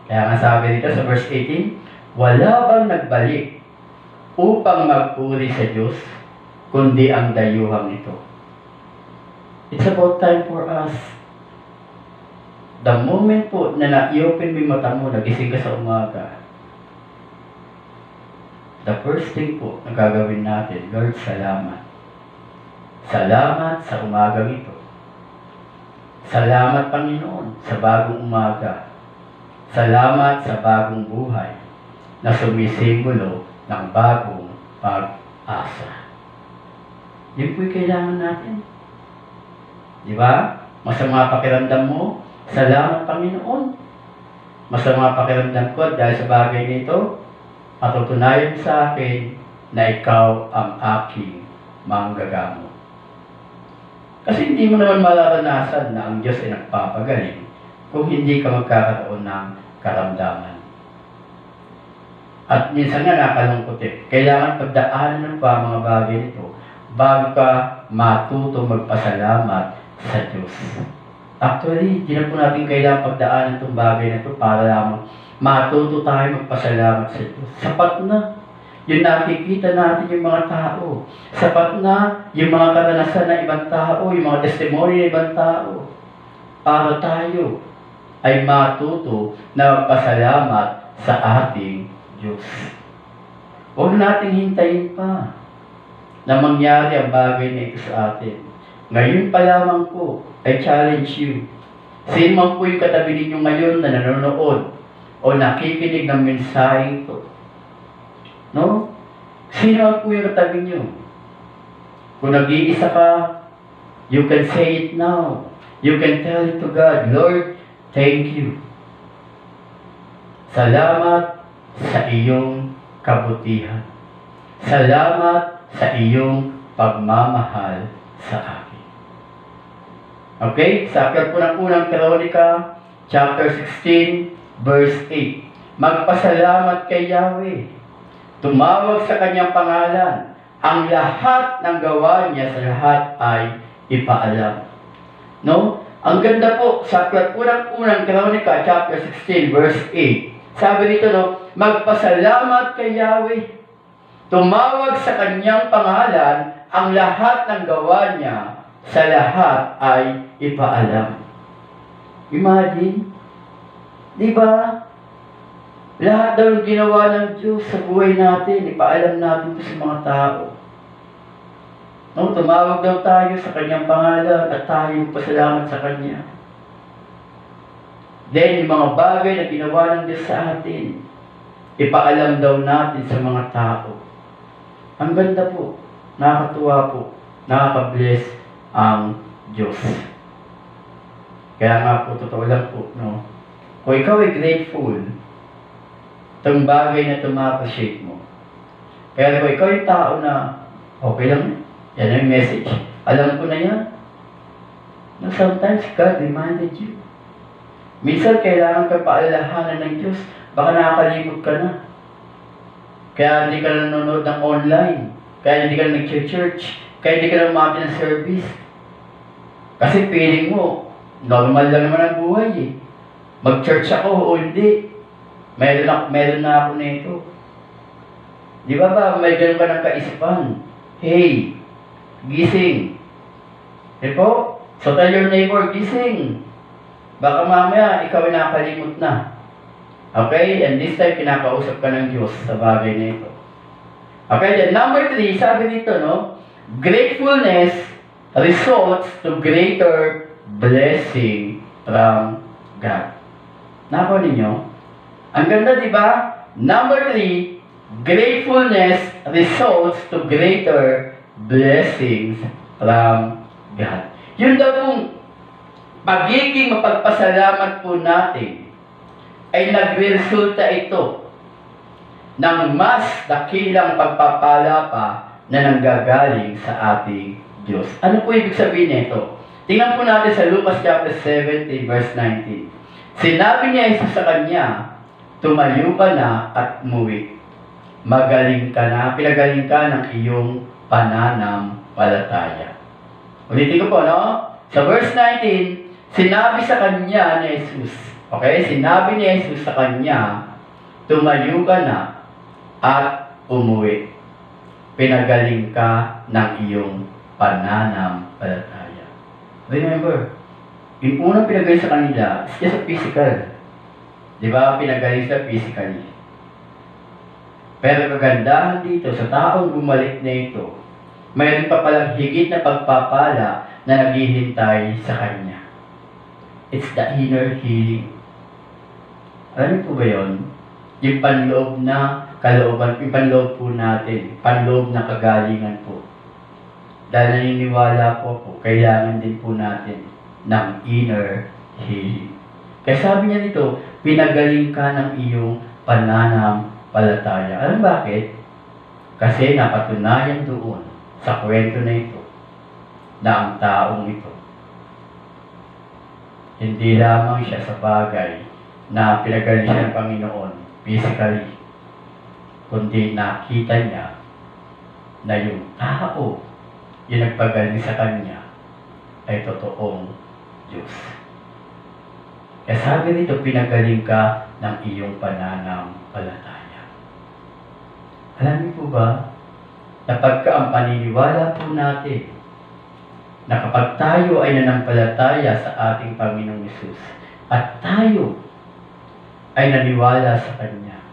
Kaya nga sabi dito sa verse 18, wala bang nagbalik upang magpuri sa Diyos, kundi ang dayuhang ito. It's about time for us. The moment po na na-i-open mo yung mata mo, nagising ka sa umaga, the first thing po na gagawin natin, Lord, salamat. Salamat sa umagang ito. Salamat, Panginoon, sa bagong umaga. Salamat sa bagong buhay na sumisimbolo ng bagong pag-asa. Yun po'y kailangan natin. Di ba? Masama pakiramdam mo, salamat, Panginoon. Masama pakiramdam ko dahil sa bagay nito, matutunayan sa akin na ikaw ang aking manggagamot. Kasi hindi mo naman mararanasan na ang Diyos ay nagpapagaling kung hindi ka magkakaroon ng karamdaman. At minsan nga nakalungkot kailangan pagdaanan ng pa mga bagay nito bago ka matuto magpasalamat sa Diyos. Actually, hindi na po natin kailangan pagdaanan itong bagay na ito para lamang matuto tayo magpasalamat sa Diyos. Sapat na yung nakikita natin yung mga tao. Sapat na yung mga karanasan ng ibang tao, yung mga testimony ng ibang tao. Para tayo ay matuto na magpasalamat sa ating Diyos. Huwag nating hintayin pa na mangyari ang bagay na ito sa atin. Ngayon pa lamang po, I challenge you. Sino man po yung katabi ninyo ngayon na nanonood o nakikinig ng mensaheng ito? No? Sino man po yung katabi nyo? Kung nag-iisa ka, you can say it now. You can tell it to God, Lord, thank you. Salamat sa iyong kabutihan. Salamat sa iyong pagmamahal sa akin. Okay? Sa aklat po ng unang Kronika, chapter 16, verse 8. Magpasalamat kay Yahweh. Tumawag sa kanyang pangalan. Ang lahat ng gawa niya sa lahat ay ipaalam. No? Ang ganda po sa aklat po ng unang Kronika, chapter 16, verse 8. Sabi dito, no? Magpasalamat kay Yahweh. Tumawag sa kanyang pangalan, ang lahat ng gawa niya sa lahat ay ipaalam. Imagine, di ba? Lahat daw ng ginawa ng Diyos sa buhay natin, ipaalam natin ito sa mga tao. No, tumawag daw tayo sa kanyang pangalan at tayo magpasalamat sa kanya. Then, yung mga bagay na ginawa ng Diyos sa atin, ipaalam daw natin sa mga tao. Ang ganda po, nakakatuwa po, nakaka-bless ang Diyos. Kaya nga po, totoo lang po, no? Kung ikaw ay grateful, itong bagay na tumapasyape mo. Kaya kung ikaw yung tao na, okay lang, yan ang message. Alam ko na yan. No, sometimes God reminded you. Minsan kailangan ka paalalahanan ng Diyos, baka nakakalimot ka na. Kaya hindi ka na nanonood ng online. Kaya hindi ka na nag-church. Kaya hindi ka na umati ng service. Kasi feeling mo, normal lang naman ang buhay eh. Mag-church ako o hindi. Meron na ako nito. Di ba ba, may ganun ka ng kaisipan? Hey, gising. Eh po, so tell your neighbor, gising. Baka mamaya, ikaw ay nakakalimot na. Okay? And this time, kinakausap ka ng Diyos sa bagay na ito. Okay, then number 3, sabi dito, no? Gratefulness results to greater blessing from God. Nako ninyo? Ang ganda, di ba? Number 3, gratefulness results to greater blessings from God. Yun daw pong pagiging mapagpasalamat po natin ay nagresulta ito ng mas dakilang pagpapala pa na nanggagaling sa ating Diyos. Ano po ibig sabihin nito? Tingnan po natin sa Lucas chapter 17 verse 19. Sinabi niya Jesus sa kanya, tumayo ka na at umuwi. Magaling ka na, pinagaling ka ng iyong pananampalataya. Ulitin ko po, no? Sa verse 19, sinabi sa kanya ni Jesus, okay? Sinabi ni Jesus sa kanya, tumayo ka na at umuwi. Pinagaling ka ng iyong pananampalataya. Remember, yung unang pinagaling sa kanila, is just a physical. Di ba? Pinagaling sa physically. Pero kagandahan dito, sa taong bumalik na ito, mayroon pa palang higit na pagpapala na naghihintay sa kanya. It's the inner healing. Alam niyo po ba yun? Yung panloob na kalooban, yung panloob po natin, panloob na kagalingan po. Dahil naniniwala po, kailangan din po natin ng inner healing. Kaya sabi niya dito, pinagaling ka ng iyong pananampalataya. Alam bakit? Kasi napatunayan doon sa kwento na ito na ang taong ito hindi lamang siya sa bagay na pinagaling siya ng Panginoon physically, kundi nakita niya na yung tao yung nagpagaling sa kanya ay totoong Diyos. Kaya sabi nito, pinagaling ka ng iyong pananampalataya. Alam niyo po ba, na pagka ang paniniwala po natin, na kapag tayo ay nanampalataya sa ating Panginoong Hesus, at tayo ay naniwala sa Kanya,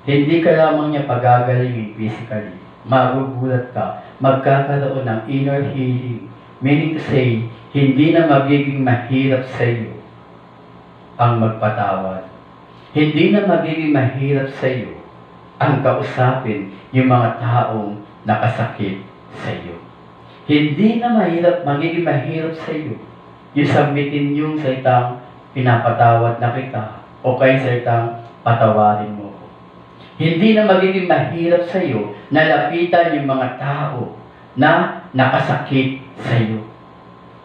hindi ka lamang niya pagagalingin physically, magugulat ka, magkakaroon ng inner healing, meaning to say, hindi na magiging mahirap sa iyo ang magpatawad. Hindi na magiging mahirap sa iyo ang kausapin yung mga taong nakasakit sa iyo. Hindi na magiging mahirap sa iyo yung sabitin yung salitang pinapatawad na kita o kay salitang patawarin mo ko. Hindi na magiging mahirap sa iyo na lapitan yung mga tao na nakasakit sa iyo.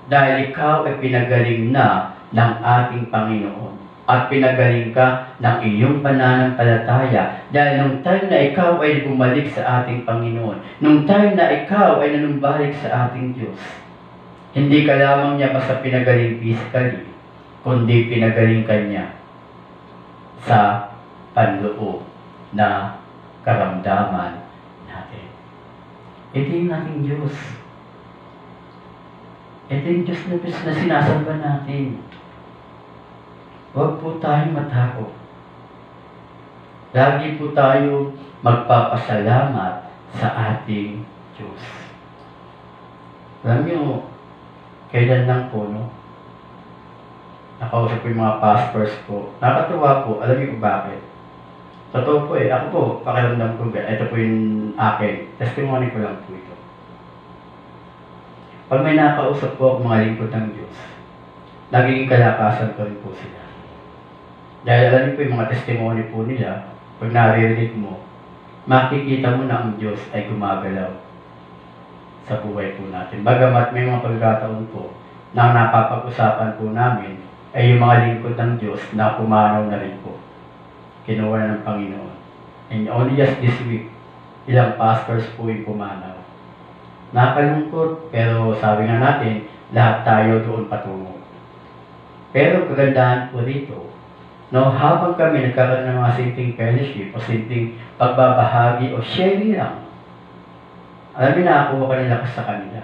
Dahil ikaw ay pinagaling na ng ating Panginoon at pinagaling ka ng iyong pananampalataya dahil nung time na ikaw ay bumalik sa ating Panginoon, nung time na ikaw ay nanumbalik sa ating Diyos, hindi ka lamang niya basta pinagaling physically, kundi pinagaling ka niya sa panloob na karamdaman natin. Ito yung ating Diyos. Ito yung Diyos na sinasamba natin. Huwag po tayong matakot. Lagi po tayo magpapasalamat sa ating Diyos. Alam niyo, kailan lang po, no? Nakausap ko yung mga pastors ko. Nakatuwa po, alam niyo bakit? Totoo po ako po, pakiramdam ko, ito po yung akin. Testimony ko lang po ito. Pag may nakausap po ako mga lingkod ng Diyos, nagiging kalakasan ko rin po sila. Dahil alam niyo po yung mga testimony po nila, pag naririnig mo, makikita mo na ang Diyos ay gumagalaw sa buhay po natin. Bagamat may mga pagkataon po na napapag-usapan po namin ay yung mga lingkod ng Diyos na pumanaw na rin po. Kinuha na ng Panginoon. And only just this week, ilang pastors po yung pumanaw. Nakalungkot, pero sabi nga natin, lahat tayo doon patungo. Pero kagandahan po dito, no, habang kami nagkakaroon ng mga simpleng fellowship o simpleng pagbabahagi o sharing lang, alam mo, nakakuha ka ng lakas sa kanila.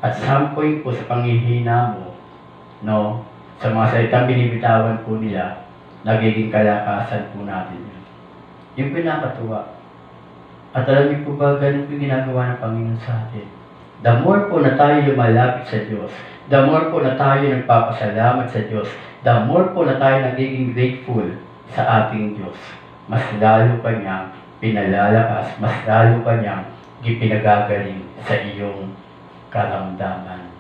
At some point po sa panghihina mo, no, sa mga salitang binibitawan po nila, nagiging kalakasan po natin yun. Yung pinakatuwa. At alam niyo po ba, ganun po ginagawa ng Panginoon sa atin. The more po na tayo lumalapit sa Diyos, the more po na tayo nagpapasalamat sa Diyos, the more po na tayo nagiging grateful sa ating Diyos, mas lalo pa niyang pinalalakas, mas lalo pa niyang ipinagagaling sa iyong karamdaman.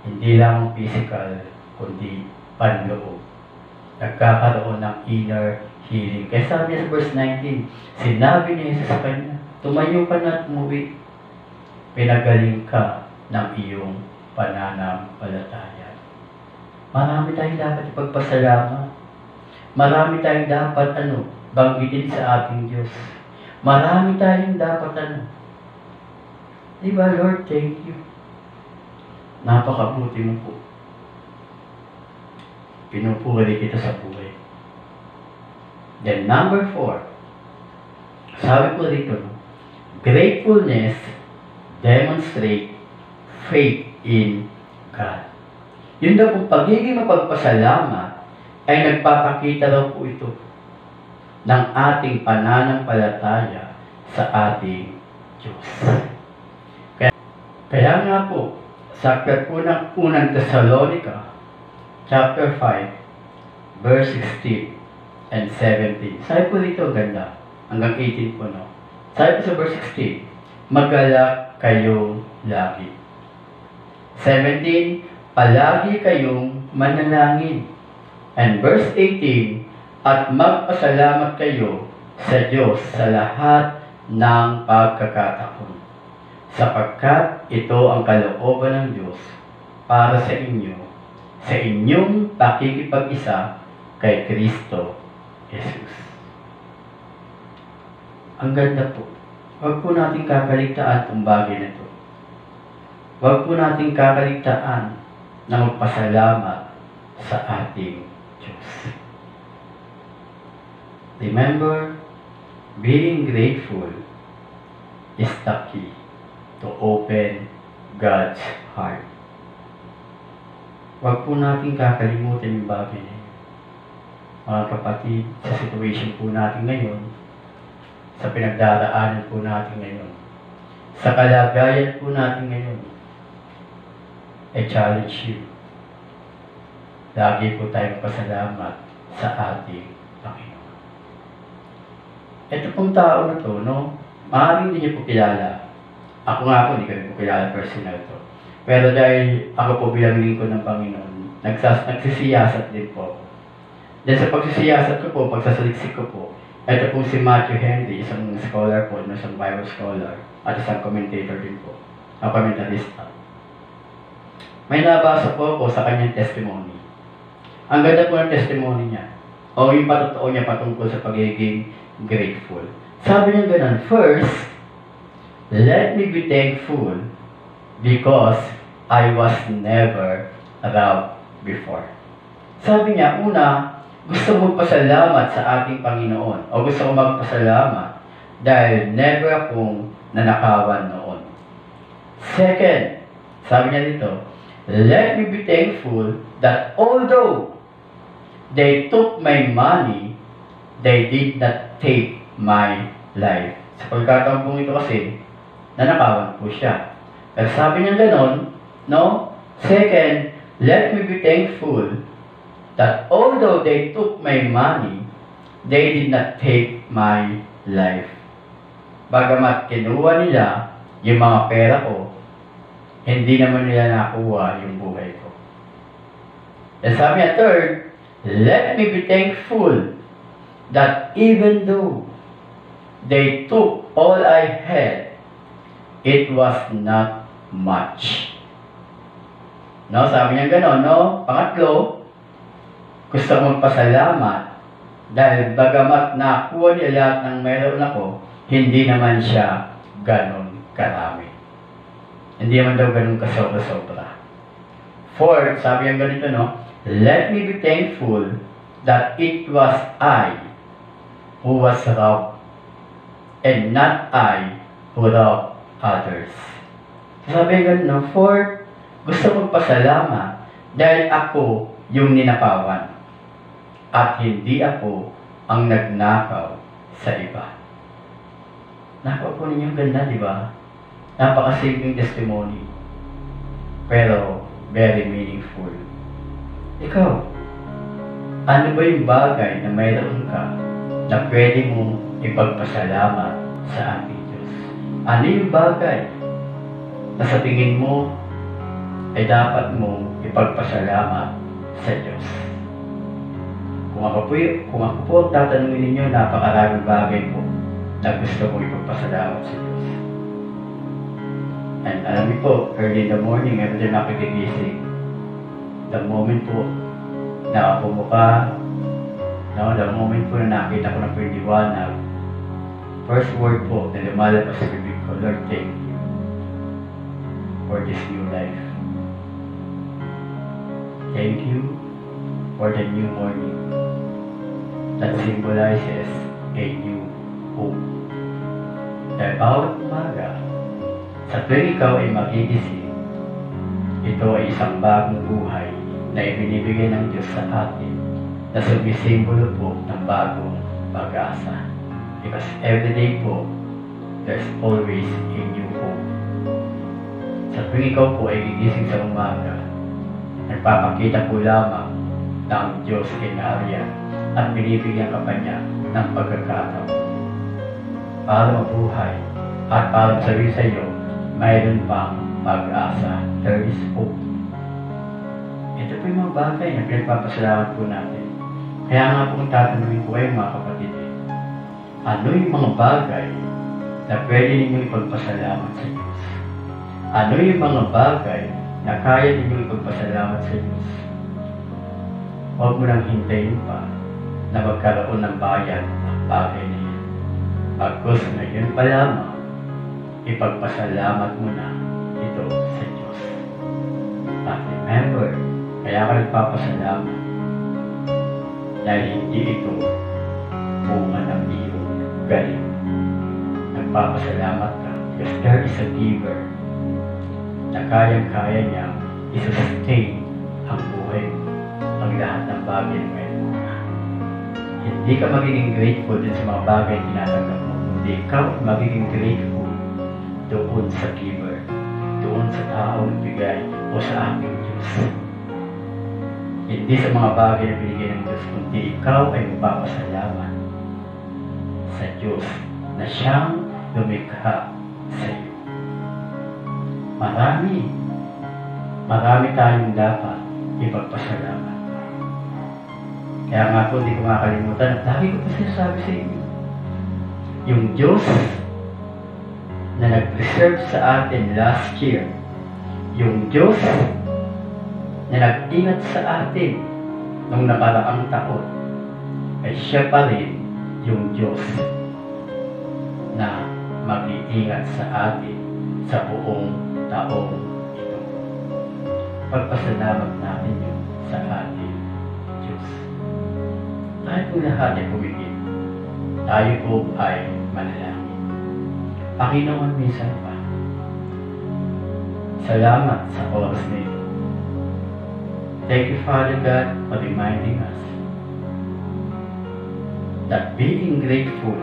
Hindi lang physical, kundi panloob. Nagkakaroon ng inner healing. Kaya sabi niya sa verse 19, sinabi ni Jesus sa kanya, tumayo ka na at umuwi. Pinagaling ka ng iyong pananampalataya. Marami tayong dapat ipagpasalamat. Marami tayong dapat banggitin sa ating Diyos. Marami tayong dapat Diba, Lord, thank you. Napakabuti mo po. Pinupuri kita sa buhay. Then number 4, sabi ko dito, gratefulness demonstrate faith in God. Yun daw po, pagiging mapagpasalamat ay nagpapakita daw po ito ng ating pananampalataya sa ating Diyos. Kaya nga po, sa unang Thessalonica, chapter 5, verse 16 and 17. Sabi po dito, ganda. Hanggang 18 po, no? Sabi po sa verse 16, magalak kayong lagi. 17, palagi kayong manalangin. And verse 18, at magpasalamat kayo sa Diyos sa lahat ng pagkakataon, sapagkat ito ang kalooban ng Diyos para sa inyo, sa inyong pakikipag-isa kay Kristo Jesus. Ang ganda po. Huwag po natin kakaligtaan itong bagay na ito. Huwag po natin kakaligtaan na magpasalamat sa ating Diyos. Remember, being grateful is the key to open God's heart. Huwag po natin kakalimutan yung bagay na yun. Mga kapatid, sa situation po natin ngayon, sa pinagdaraanan po natin ngayon, sa kalagayan po natin ngayon, I challenge you. Lagi po tayong pasalamat sa ating Panginoon. Ito pong tao na to, no? Maaaring hindi niyo po kilala. Ako nga po, hindi ko rin po kilala personal to. Pero dahil ako po bilang lingkod ng Panginoon, nagsisiyasat din po ako. Dahil sa pagsisiyasat ko po, pagsasaliksik ko po, ito po si Matthew Henry, isang scholar po, isang Bible scholar, at isang commentator din po, ang komentarista. May nabasa po ako sa kanyang testimony. Ang ganda po ng testimony niya, o yung patotoo niya patungkol sa pagiging grateful. Sabi niya ganun, first, let me be thankful because I was never robbed before. Sabi niya, una, gusto magpasalamat sa ating Panginoon o gusto ko magpasalamat dahil never akong nanakawan noon. Second, sabi niya dito, let me be thankful that although they took my money, they did not take my life. Sa pagkataon po ito kasi, nanakawan po siya. Pero sabi niya ganon, no? Second, let me be thankful that although they took my money, they did not take my life. Bagamat kinuha nila yung mga pera ko, hindi naman nila nakuha yung buhay ko. And sabi niya, third, let me be thankful that even though they took all I had, it was not much. No, sabi niya gano'n, no? Pangatlo, gusto magpasalamat dahil bagamat nakuha niya lahat ng meron ako, hindi naman siya gano'n karami. Hindi naman daw gano'n kasobra-sobra. Fourth, sabi niya ganito, no? Let me be thankful that it was I who was robbed and not I who robbed others. Sabi niya ganito, no? Fourth, gusto magpasalamat dahil ako yung ninakawan at hindi ako ang nagnakaw sa iba. Nakaw po ninyong ganda, di ba? Napakasimpleng testimony, pero very meaningful. Ikaw, ano ba yung bagay na mayroon ka na pwede mong ipagpasalamat sa ating Diyos? Ano yung bagay na sa tingin mo ay dapat mong ipagpasalamat sa Diyos? Kung ako po ang tatanungin ninyo, napakaraming bagay po na gusto kong ipagpasalamat sa Diyos. And alam niyo po, early in the morning, every time nakikigising, the moment po na ako mukha, the moment po na nakita ko na po yung liwanag, first word po na lumalabas sa bibig ko, Lord, thank you for this new life. Thank you for the new morning that symbolizes a new hope. Dahil bawat umaga, sa tuwing ikaw ay magigising, ito ay isang bagong buhay na ibinibigay ng Diyos sa atin na sumisimbolo po ng bagong pag-asa. Because every day po, there's always a new hope. Sa tuwing ikaw po ay gigising sa umaga, nagpapakita po lamang na ang Diyos ay nariyan at binibigyan ka pa niya ng pagkakataon para mabuhay at para sabihin sa iyo, mayroon pang pag-asa. There is hope. Ito po yung mga bagay na pinagpapasalamat po natin. Kaya nga po kung tatanungin ko kayo mga kapatid, ano yung mga bagay na pwede ninyong ipagpasalamat sa Diyos? Ano yung mga bagay na kaya ninyong ipagpasalamat sa Diyos? Huwag mo nang hintayin pa na magkaroon ng bayan ang bagay na yan. Pagkus na yun pa lamang, ipagpasalamat mo na ito sa Diyos. At remember, kaya ka nagpapasalamat dahil hindi ito bunga ng iyong galing. Nagpapasalamat ka because there is a giver na kayang-kaya niyang isustain ang buhay mo, ang lahat ng bagay na mayroon ka. Hindi ka magiging grateful din sa mga bagay na tinatanggap mo, kundi ikaw magiging grateful doon sa giver, doon sa tao na bigay o sa ating Diyos. Hindi sa mga bagay na binigay ng Diyos, kundi ikaw ay magpapasalamat sa Diyos na siyang lumikha sa iyo. Marami tayong dapat ipagpasalamat. Kaya nga po, hindi ko makakalimutan at lagi ko pa sinasabi sa inyo, yung Diyos na nag-preserve sa atin last year, yung Diyos na nag-ingat sa atin nung nakaraang taon, ay siya pa rin yung Diyos na mag-iingat sa atin sa buong taong ito. Pagpasalamat natin yun sa ating Diyos. Tayo po lahat ay pumigil. Tayo po ay manalangin. Panginoon, minsan pa, salamat sa oras na ito. Thank you, Father God, for reminding us that being grateful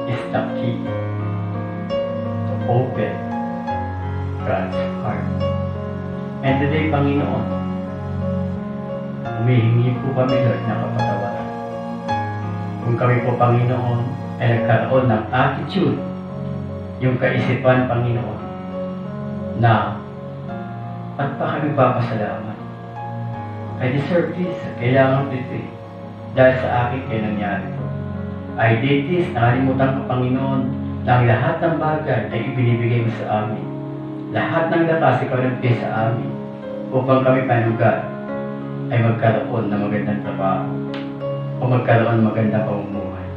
is the key to open God's heart. And today, Panginoon, humihingi po kami, Lord, na kapatawaran. Kung kami po, Panginoon, ay nagkaroon ng attitude, yung kaisipan, Panginoon, na at pa kami papasalamat. I deserve this. Kailangan ko ito eh. Dahil sa akin kayo nangyari ito. I did this. Nakalimutan ko, Panginoon, na ang lahat ng bagay ay ibinibigay mo sa amin. Lahat ng lakas ikaw nagbigay sa amin upang kami, panugat, ay magkaroon ng magandang trabaho o magkaroon ng magandang pamumuhay.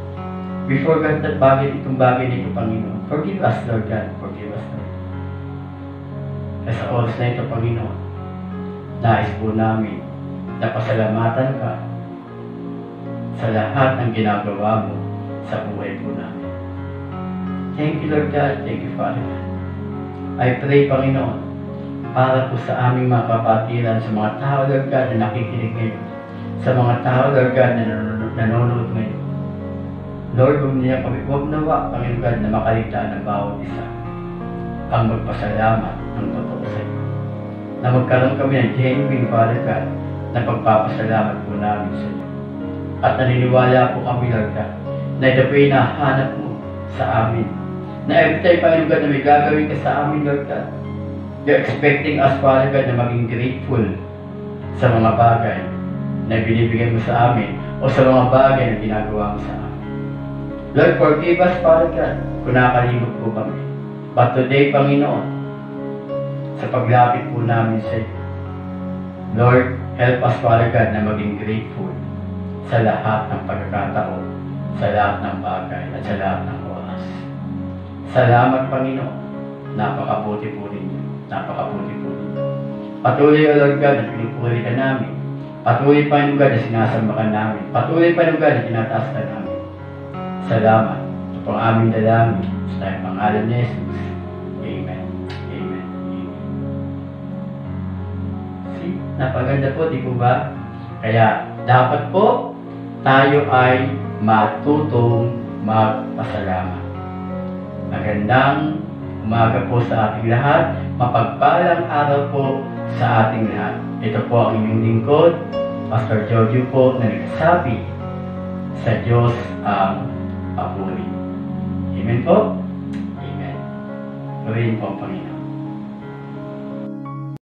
We forgot that itong bagay nito, Panginoon. Forgive us, Lord God. Forgive us, Lord. Kaya sa oras na ito, Panginoon, nais po namin na pasalamatan ka sa lahat ng ginagawa mo sa buhay po namin. Thank you, Lord God. Thank you, Father God. I pray, Panginoon, para po sa aming mga kapatiran, sa mga tao, Lord God, na nakikinig ngayon, sa mga tao, Lord God, na nanonood ngayon. Lord, huwag nawa, Panginoon God, na makaligtaan ng bawat isa. ang magpasalamat ng totoo sa iyo. Na magkaroon kami ng genuine, Father God, na pagpapasalamat po namin sa iyo. At naniniwala po kami, Lord God, na ito po yung nahanap mo sa amin. Na every time, Panginoon God, na may gagawin ka sa amin, Lord God, you're expecting us, Father God, na maging grateful sa mga bagay na binibigay mo sa amin o sa mga bagay na ginagawa mo sa amin. Lord, forgive us, Father God, kung nakakalimot po kami. But today, Panginoon, sa paglapit po namin sa iyo, Lord, help us, Father God, na maging grateful sa lahat ng pagkakataon, sa lahat ng bagay, at sa lahat ng oras. Salamat, Panginoon. Napakabuti po ninyo. Napakabuti po ninyo. Patuloy, O Lord God, na pinupuri ka namin. Patuloy, Panginoon God, na sinasamba ka namin. Patuloy, Panginoon God, na tinataas ka namin. Salamat. Ito po ang aming dalangin. Sa tayong pangalan ni Jesus. Amen. Amen. Amen. See? Napaganda po, di po ba? Kaya, dapat po, tayo ay matutong magpasalamat. Magandang umaga po sa ating lahat. Mapagpalang araw po sa ating lahat. Ito po ang inyong lingkod, Pastor Jojo po, na nagsasabi, sa Diyos ang papuri. Amen po? Amen. Gawin po ang Panginoon.